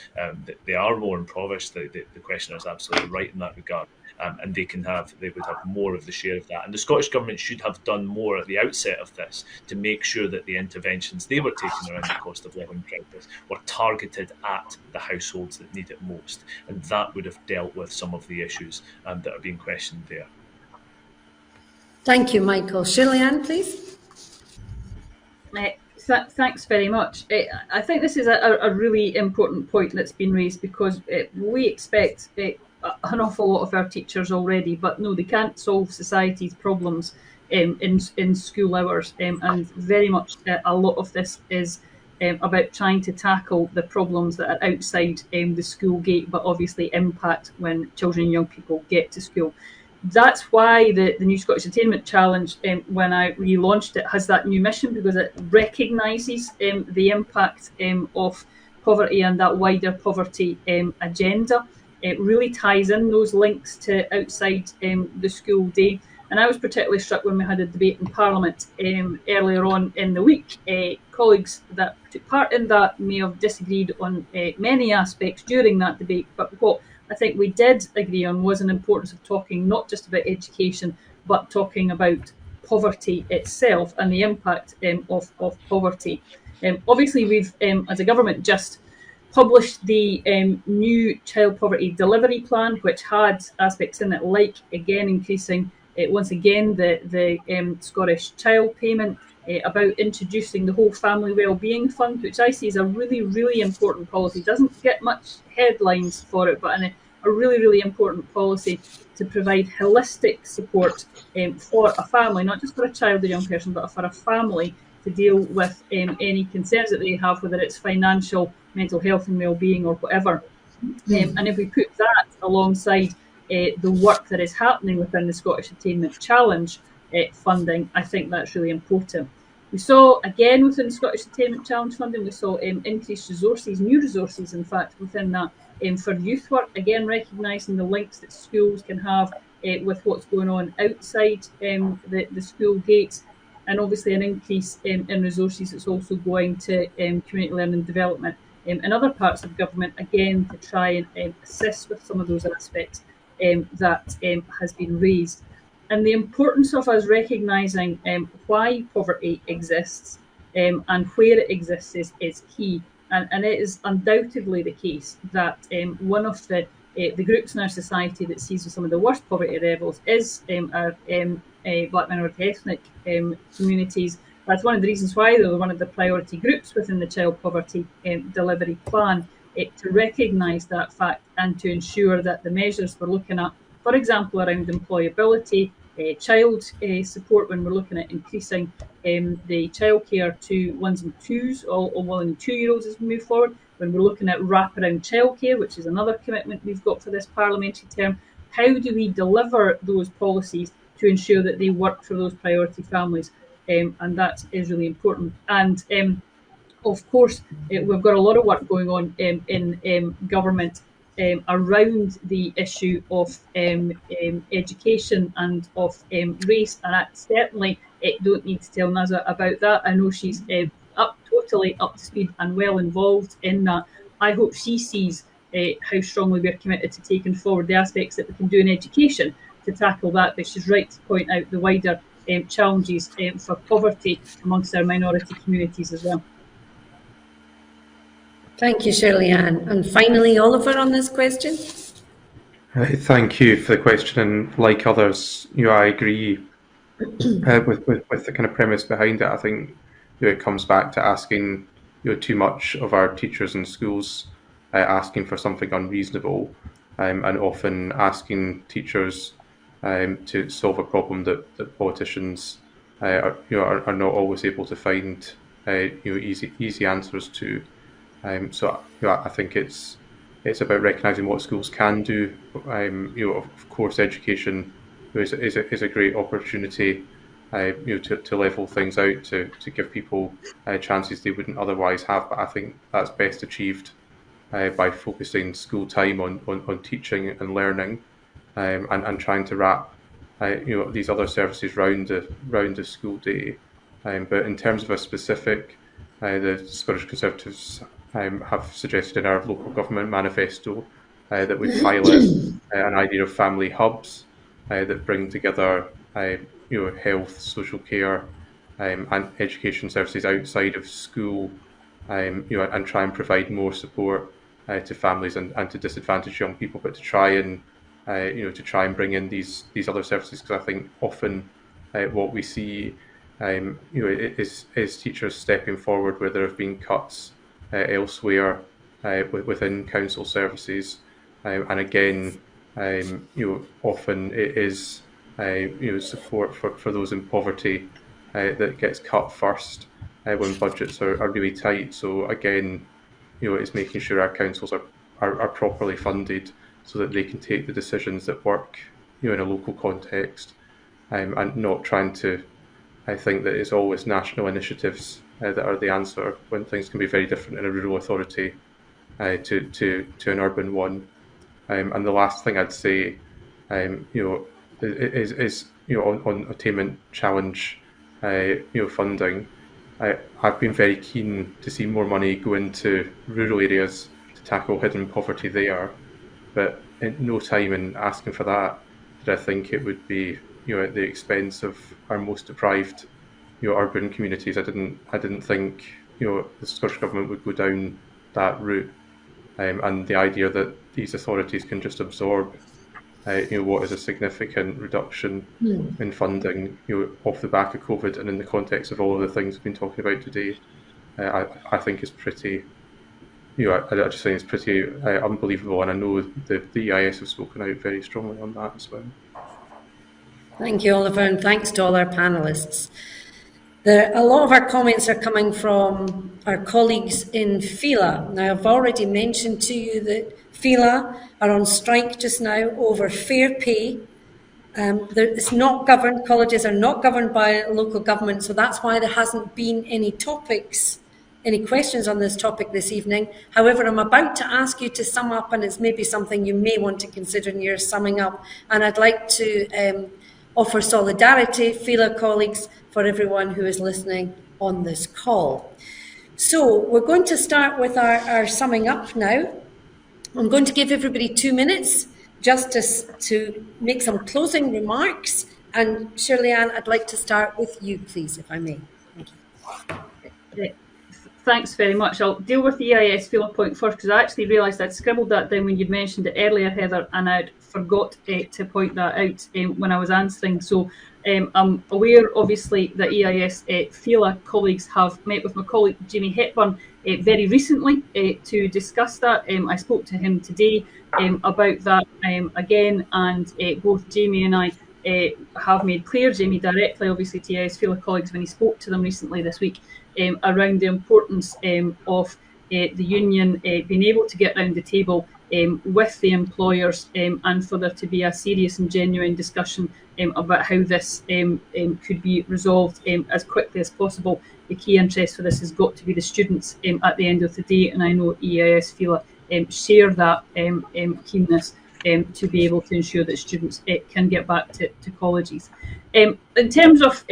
they are more impoverished. The questioner is absolutely right in that regard. And they would have more of the share of that. And the Scottish Government should have done more at the outset of this to make sure that the interventions they were taking around the cost of living crisis were targeted at the households that need it most. And that would have dealt with some of the issues that are being questioned there. Thank you, Michael. Shirley-Ann, please. Thanks very much. I think this is a really important point that's been raised, because we expect an awful lot of our teachers already, but no, they can't solve society's problems in school hours, and very much a lot of this is about trying to tackle the problems that are outside the school gate, but obviously impact when children and young people get to school. That's why the New Scottish Attainment Challenge, when I relaunched it, has that new mission, because it recognises the impact of poverty and that wider poverty agenda. It really ties in those links to outside the school day. And I was particularly struck when we had a debate in Parliament earlier on in the week. Colleagues that took part in that may have disagreed on many aspects during that debate, but what I think we did agree on was an importance of talking not just about education, but talking about poverty itself and the impact of poverty. Obviously, we've, as a government, just published the new child poverty delivery plan, which had aspects in it like, again, increasing, once again, the Scottish child payment, about introducing the whole family wellbeing fund, which I see as a really, really important policy. It doesn't get much headlines for it, but a really, really important policy to provide holistic support for a family, not just for a child or young person, but for a family to deal with any concerns that they have, whether it's financial, mental health and wellbeing or whatever. And if we put that alongside the work that is happening within the Scottish Attainment Challenge funding, I think that's really important. We saw, again, within the Scottish Attainment Challenge funding, we saw increased resources, new resources, in fact, within that for youth work, again, recognising the links that schools can have with what's going on outside the school gates, and obviously an increase in resources that's also going to community learning and development in other parts of government, again, to try and assist with some of those aspects that has been raised. And the importance of us recognising why poverty exists and where it exists is key. And it is undoubtedly the case that one of the groups in our society that sees some of the worst poverty levels is our Black minority ethnic communities. That's one of the reasons why they were one of the priority groups within the child poverty delivery plan, to recognise that fact and to ensure that the measures we're looking at, for example, around employability, child support, when we're looking at increasing the childcare to 1s and 2s, or 1 and 2-year-olds as we move forward, when we're looking at wraparound childcare, which is another commitment we've got for this parliamentary term, how do we deliver those policies to ensure that they work for those priority families? And that is really important. And of course, we've got a lot of work going on in government around the issue of education and of race, and I certainly don't need to tell Naza about that. I know she's totally up to speed and well involved in that. I hope she sees how strongly we're committed to taking forward the aspects that we can do in education to tackle that, but she's right to point out the wider challenges for poverty amongst our minority communities as well. Thank you, Shirley-Ann. And finally, Oliver, on this question. Thank you for the question, and like others, I agree with the kind of premise behind it. I think it comes back to asking too much of our teachers in schools, asking for something unreasonable, and often asking teachers to solve a problem that politicians are not always able to find easy answers to. So I think it's about recognising what schools can do. Of course, education is a great opportunity. To level things out, to give people chances they wouldn't otherwise have. But I think that's best achieved by focusing school time on teaching and learning, and trying to wrap these other services round the school day. But in terms of a specific, the Scottish Conservatives have suggested in our local government manifesto that we pilot an idea of family hubs that bring together health, social care, and education services outside of school, and try and provide more support to families and to disadvantaged young people, but to try and bring in these other services, because I think often what we see is teachers stepping forward where there have been cuts elsewhere within council services, and again, often it is support for those in poverty that gets cut first when budgets are really tight. So again, it's making sure our councils are properly funded so that they can take the decisions that work in a local context, and not trying to think that it's always national initiatives that are the answer, when things can be very different in a rural authority to an urban one. And the last thing I'd say is on attainment challenge funding, I've been very keen to see more money go into rural areas to tackle hidden poverty there, but in no time in asking for that did I think it would be at the expense of our most deprived urban communities. I didn't think the Scottish Government would go down that route, and the idea that these authorities can just absorb what is a significant reduction in funding off the back of COVID, and in the context of all of the things we've been talking about today, I think is pretty I just think it's pretty unbelievable, and I know the EIS have spoken out very strongly on that as well. Thank you, Oliver, and thanks to all our panellists. A lot of our comments are coming from our colleagues in FELA. Now, I've already mentioned to you that FELA are on strike just now over fair pay. It's not governed, colleges are not governed by local government, so that's why there hasn't been any questions on this topic this evening. However, I'm about to ask you to sum up, and it's maybe something you may want to consider in your summing up, and I'd like to offer solidarity, FELA colleagues, for everyone who is listening on this call. So we're going to start with our summing up now. I'm going to give everybody 2 minutes just to make some closing remarks. And Shirley-Ann, I'd like to start with you, please, if I may. Thank you. Thanks very much. I'll deal with the EIS FELA point first, because I actually realised I'd scribbled that down when you mentioned it earlier, Heather, and I'd forgot to point that out when I was answering. So I'm aware, obviously, that EIS FELA colleagues have met with my colleague Jamie Hepburn very recently to discuss that. I spoke to him today about that again, and both Jamie and I have made clear, Jamie directly, obviously, to EIS FELA colleagues when he spoke to them recently this week, around the importance of the union being able to get round the table with the employers, and for there to be a serious and genuine discussion about how this could be resolved as quickly as possible. The key interest for this has got to be the students at the end of the day, and I know EIS FILA share that keenness to be able to ensure that students can get back to colleges. In terms of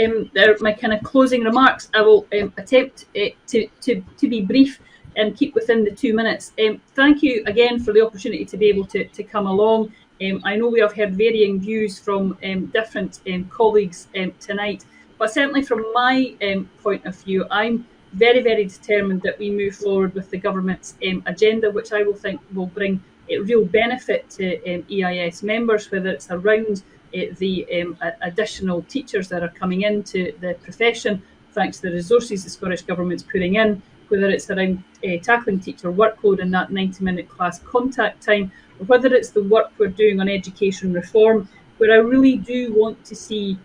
my kind of closing remarks, I will attempt to be brief and keep within the 2 minutes. Thank you again for the opportunity to be able to come along. I know we have heard varying views from different colleagues tonight, but certainly from my point of view, I'm very, very determined that we move forward with the government's agenda, which I will think will bring real benefit to EIS members, whether it's around the additional teachers that are coming into the profession, thanks to the resources the Scottish Government's putting in, whether it's around tackling teacher workload and that 90-minute class contact time, or whether it's the work we're doing on education reform, where I really do want to see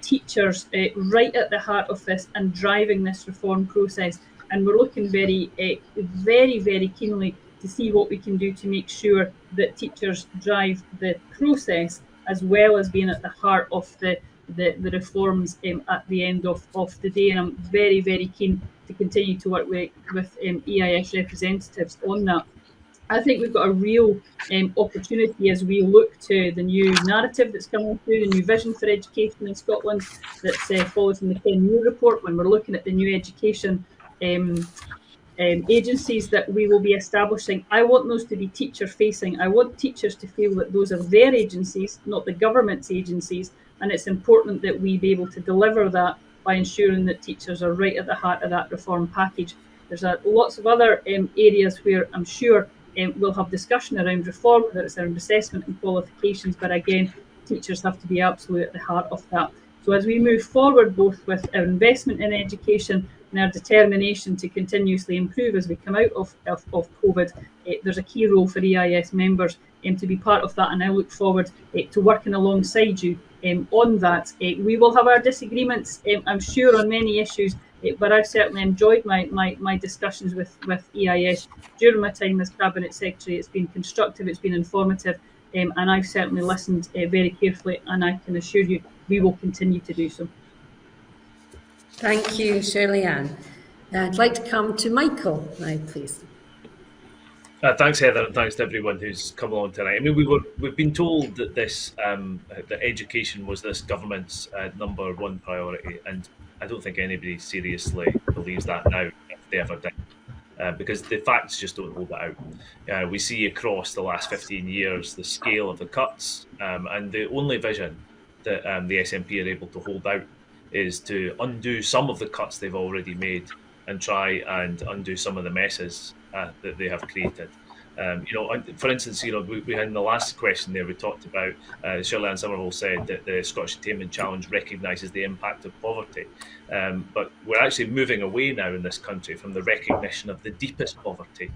teachers right at the heart of this and driving this reform process. And we're looking very, very keenly to see what we can do to make sure that teachers drive the process as well as being at the heart of the reforms at the end of the day. And I'm very, very keen to continue to work with EIS representatives on that. I think we've got a real opportunity as we look to the new narrative that's coming through, the new vision for education in Scotland that's followed from the Ken Muir report, when we're looking at the new education agencies that we will be establishing. I want those to be teacher facing. I want teachers to feel that those are their agencies, not the government's agencies, and it's important that we be able to deliver that by ensuring that teachers are right at the heart of that reform package. There's lots of other areas where I'm sure we'll have discussion around reform, whether it's around assessment and qualifications, but again, teachers have to be absolutely at the heart of that. So as we move forward, both with our investment in education and our determination to continuously improve as we come out of COVID, there's a key role for EIS members to be part of that, and I look forward to working alongside you on that. We will have our disagreements, I'm sure, on many issues, but I've certainly enjoyed my discussions with EIS during my time as Cabinet Secretary. It's been constructive, it's been informative, and I've certainly listened very carefully, and I can assure you we will continue to do so. Thank you, Shirley-Ann. I'd like to come to Michael now, please. Thanks, Heather, and thanks to everyone who's come along tonight. I mean, we've been told that that education was this government's number one priority, and I don't think anybody seriously believes that now, if they ever did, because the facts just don't hold that out. We see across the last 15 years the scale of the cuts, and the only vision that the SNP are able to hold out is to undo some of the cuts they've already made and try and undo some of the messes that they have created. For instance, we had in the last question there, we talked about, Shirley-Ann Somerville said that the Scottish Attainment Challenge recognises the impact of poverty. But we're actually moving away now in this country from the recognition of the deepest poverty,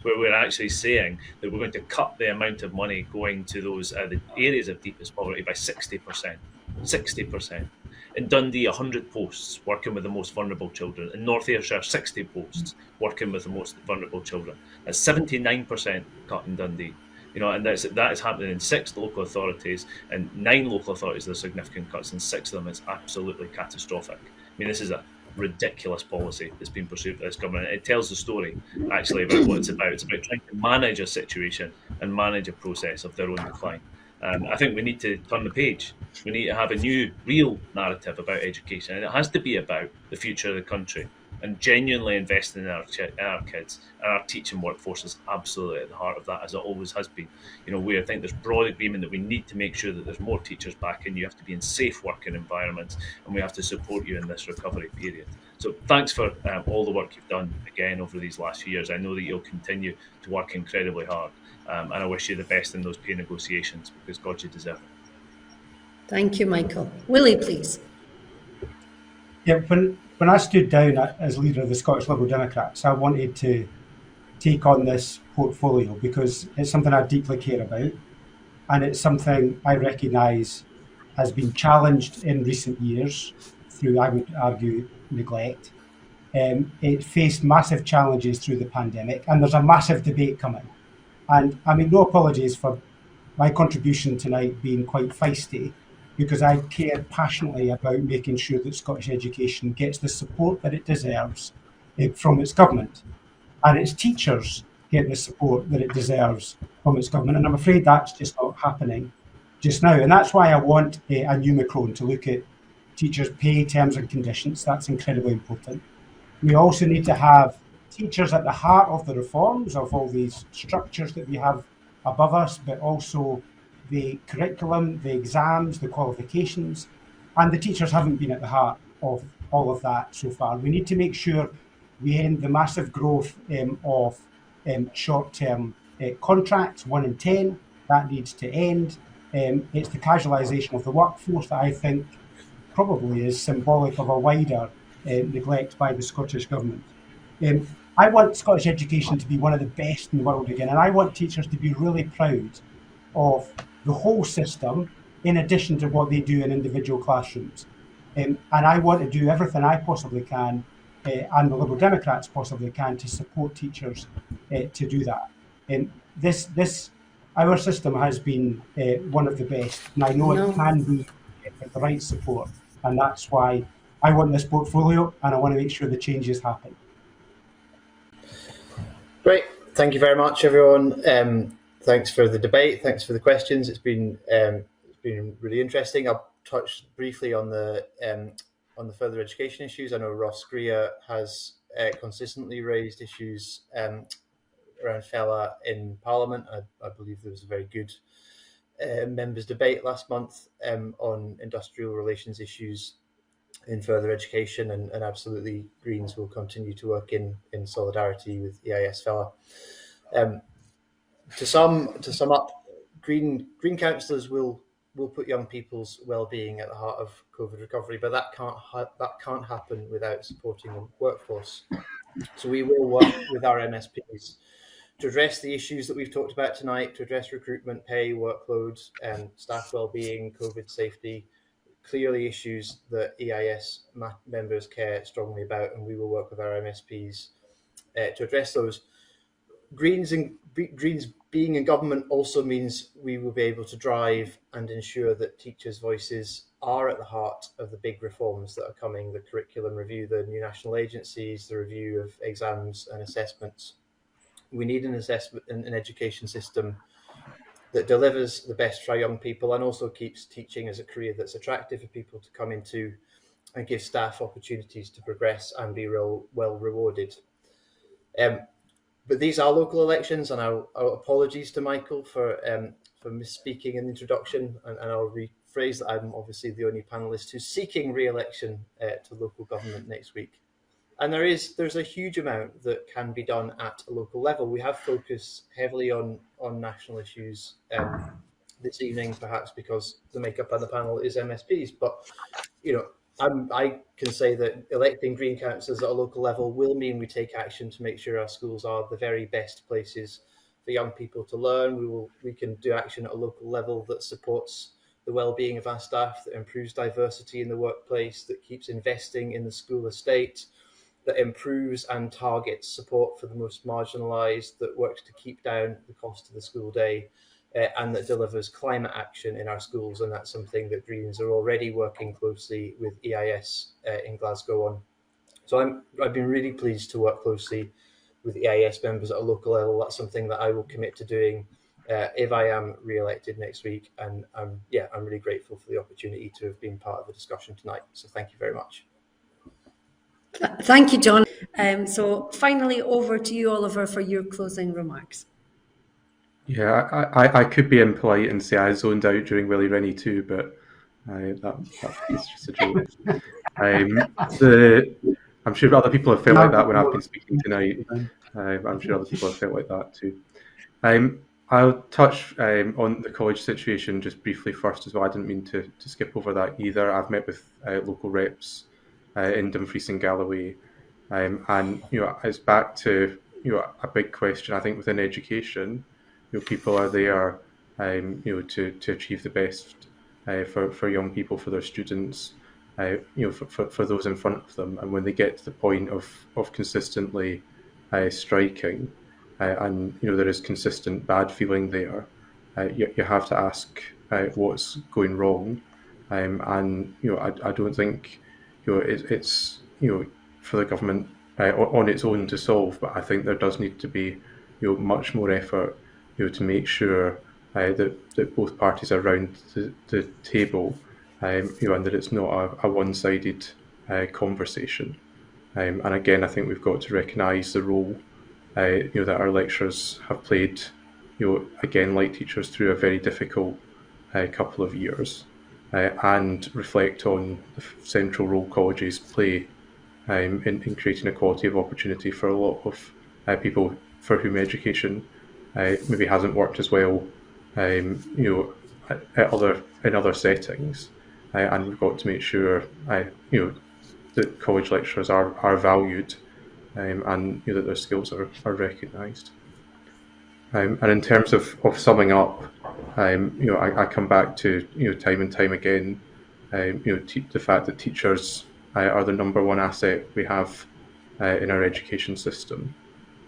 where we're actually saying that we're going to cut the amount of money going to those the areas of deepest poverty by 60%. 60%. In Dundee, 100 posts working with the most vulnerable children. In North Ayrshire, 60 posts working with the most vulnerable children. That's 79% cut in Dundee. And that is happening in 6 local authorities, and 9 local authorities there are significant cuts, and 6 of them it's absolutely catastrophic. I mean, this is a ridiculous policy that's been pursued by this government. It tells the story, actually, about what it's about. It's about trying to manage a situation and manage a process of their own decline. I think we need to turn the page. We need to have a new, real narrative about education, and it has to be about the future of the country and genuinely investing in our kids. And our teaching workforce is absolutely at the heart of that, as it always has been. I think there's broad agreement that we need to make sure that there's more teachers back in. You have to be in safe working environments, and we have to support you in this recovery period. So thanks for all the work you've done again over these last few years. I know that you'll continue to work incredibly hard. And I wish you the best in those pay negotiations, because God, you deserve it. Thank you, Michael. Willie, please. Yeah, when I stood down as leader of the Scottish Liberal Democrats, I wanted to take on this portfolio because it's something I deeply care about, and it's something I recognise has been challenged in recent years through, I would argue, neglect. It faced massive challenges through the pandemic, and there's a massive debate coming And I mean, no apologies for my contribution tonight being quite feisty, because I care passionately about making sure that Scottish education gets the support that it deserves from its government, and its teachers get the support that it deserves from its government. And I'm afraid that's just not happening just now. And that's why I want a new Macron to look at teachers' pay terms and conditions. That's incredibly important. We also need to have teachers at the heart of the reforms of all these structures that we have above us, but also the curriculum, the exams, the qualifications. And the teachers haven't been at the heart of all of that so far. We need to make sure we end the massive growth of short-term contracts, 1 in 10. That needs to end. It's the casualisation of the workforce that I think probably is symbolic of a wider neglect by the Scottish Government. I want Scottish education to be one of the best in the world again, and I want teachers to be really proud of the whole system in addition to what they do in individual classrooms. And I want to do everything I possibly can, and the Liberal Democrats possibly can, to support teachers to do that. Our system has been one of the best, and I know it can be with the right support, and that's why I want this portfolio, and I want to make sure the changes happen. Great, thank you very much, everyone. Thanks for the debate. Thanks for the questions. It's been really interesting. I'll touch briefly on the further education issues. I know Ross Greer has consistently raised issues around FELA in Parliament. I believe there was a very good members' debate last month on industrial relations issues in further education, and absolutely Greens will continue to work in solidarity with EIS FELA. To sum up, Green councillors will put young people's well-being at the heart of COVID recovery, but that can't happen without supporting the workforce. So we will work with our MSPs to address the issues that we've talked about tonight, to address recruitment, pay, workloads, staff well-being, COVID safety, clearly issues that EIS members care strongly about, and we will work with our MSPs to address those. Greens being in government also means we will be able to drive and ensure that teachers' voices are at the heart of the big reforms that are coming, the curriculum review, the new national agencies, the review of exams and assessments. We need an education system that delivers the best for our young people and also keeps teaching as a career that's attractive for people to come into and give staff opportunities to progress and be well rewarded. But these are local elections, and our apologies to Michael for misspeaking in the introduction, and I'll rephrase that I'm obviously the only panellist who's seeking re-election to local government next week. And there's a huge amount that can be done at a local level. We have focused heavily on national issues this evening, perhaps because the makeup of the panel is MSPs. But I can say that electing Green councillors at a local level will mean we take action to make sure our schools are the very best places for young people to learn. We can do action at a local level that supports the well-being of our staff, that improves diversity in the workplace, that keeps investing in the school estate, that improves and targets support for the most marginalised, that works to keep down the cost of the school day, and that delivers climate action in our schools. And that's something that Greens are already working closely with EIS in Glasgow on. So I've been really pleased to work closely with EIS members at a local level. That's something that I will commit to doing if I am re-elected next week. And I'm really grateful for the opportunity to have been part of the discussion tonight. So thank you very much. Thank you, John. So finally, over to you, Oliver, for your closing remarks. Yeah, I could be impolite and say I zoned out during Willie Rainey too, but that's just a joke. I'm sure other people have felt like that when I've been speaking tonight. I'm sure other people have felt like that too. I'll touch on the college situation just briefly first as well. I didn't mean to skip over that either. I've met with local reps in Dumfries and Galloway, and it's back to a big question. I think within education, people are there to achieve the best for young people, for their students, for those in front of them. And when they get to the point of consistently striking, and there is consistent bad feeling there, you have to ask what's going wrong, and I don't think it's for the government on its own to solve, but I think there does need to be much more effort to make sure that both parties are around the table, and that it's not a one-sided conversation. And again, I think we've got to recognise the role that our lecturers have played, again, like teachers, through a very difficult couple of years, and reflect on the central role colleges play in creating equality of opportunity for a lot of people for whom education maybe hasn't worked as well, in other settings, and we've got to make sure that college lecturers are valued, and that their skills are recognised. And in terms of summing up, I come back to time and time again, the fact that teachers are the number one asset we have in our education system,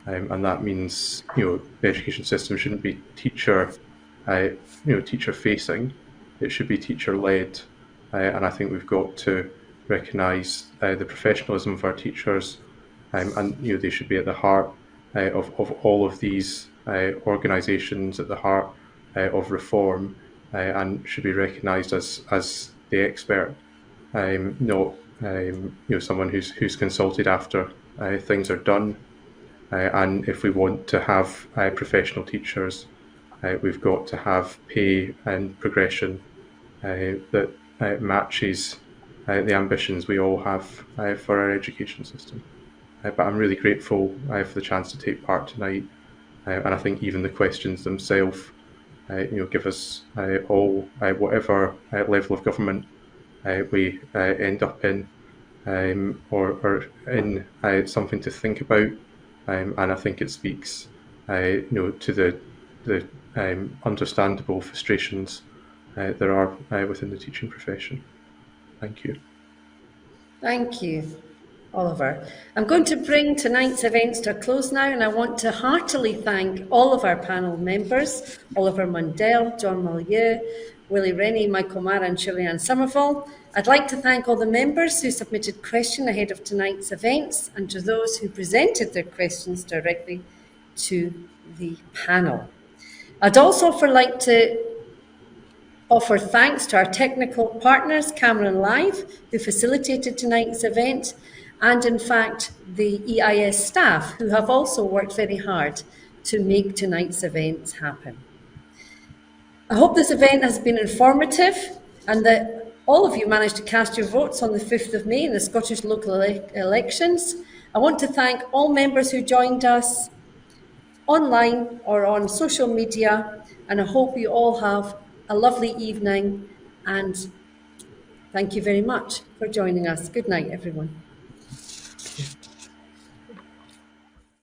and that means the education system shouldn't be teacher facing; it should be teacher led, and I think we've got to recognise the professionalism of our teachers, and they should be at the heart of all of these organisations, at the heart of reform, and should be recognised as the expert, not someone who's consulted after things are done. And if we want to have professional teachers, we've got to have pay and progression that matches the ambitions we all have for our education system. But I'm really grateful for the chance to take part tonight, and I think even the questions themselves, give us all, whatever level of government we end up in, or in something to think about, and I think it speaks, to the understandable frustrations there are within the teaching profession. Thank you. Thank you, Oliver. I'm going to bring tonight's events to a close now, and I want to heartily thank all of our panel members, Oliver Mundell, John Molyneux, Willie Rainey, Michael Mara and Shirley-Ann Somerville. I'd like to thank all the members who submitted questions ahead of tonight's events, and to those who presented their questions directly to the panel. I'd also like to offer thanks to our technical partners, Cameron Live, who facilitated tonight's event, and in fact the EIS staff, who have also worked very hard to make tonight's events happen. I hope this event has been informative and that all of you managed to cast your votes on the 5th of May in the Scottish local elections. I want to thank all members who joined us online or on social media, and I hope you all have a lovely evening, and thank you very much for joining us. Good night, everyone.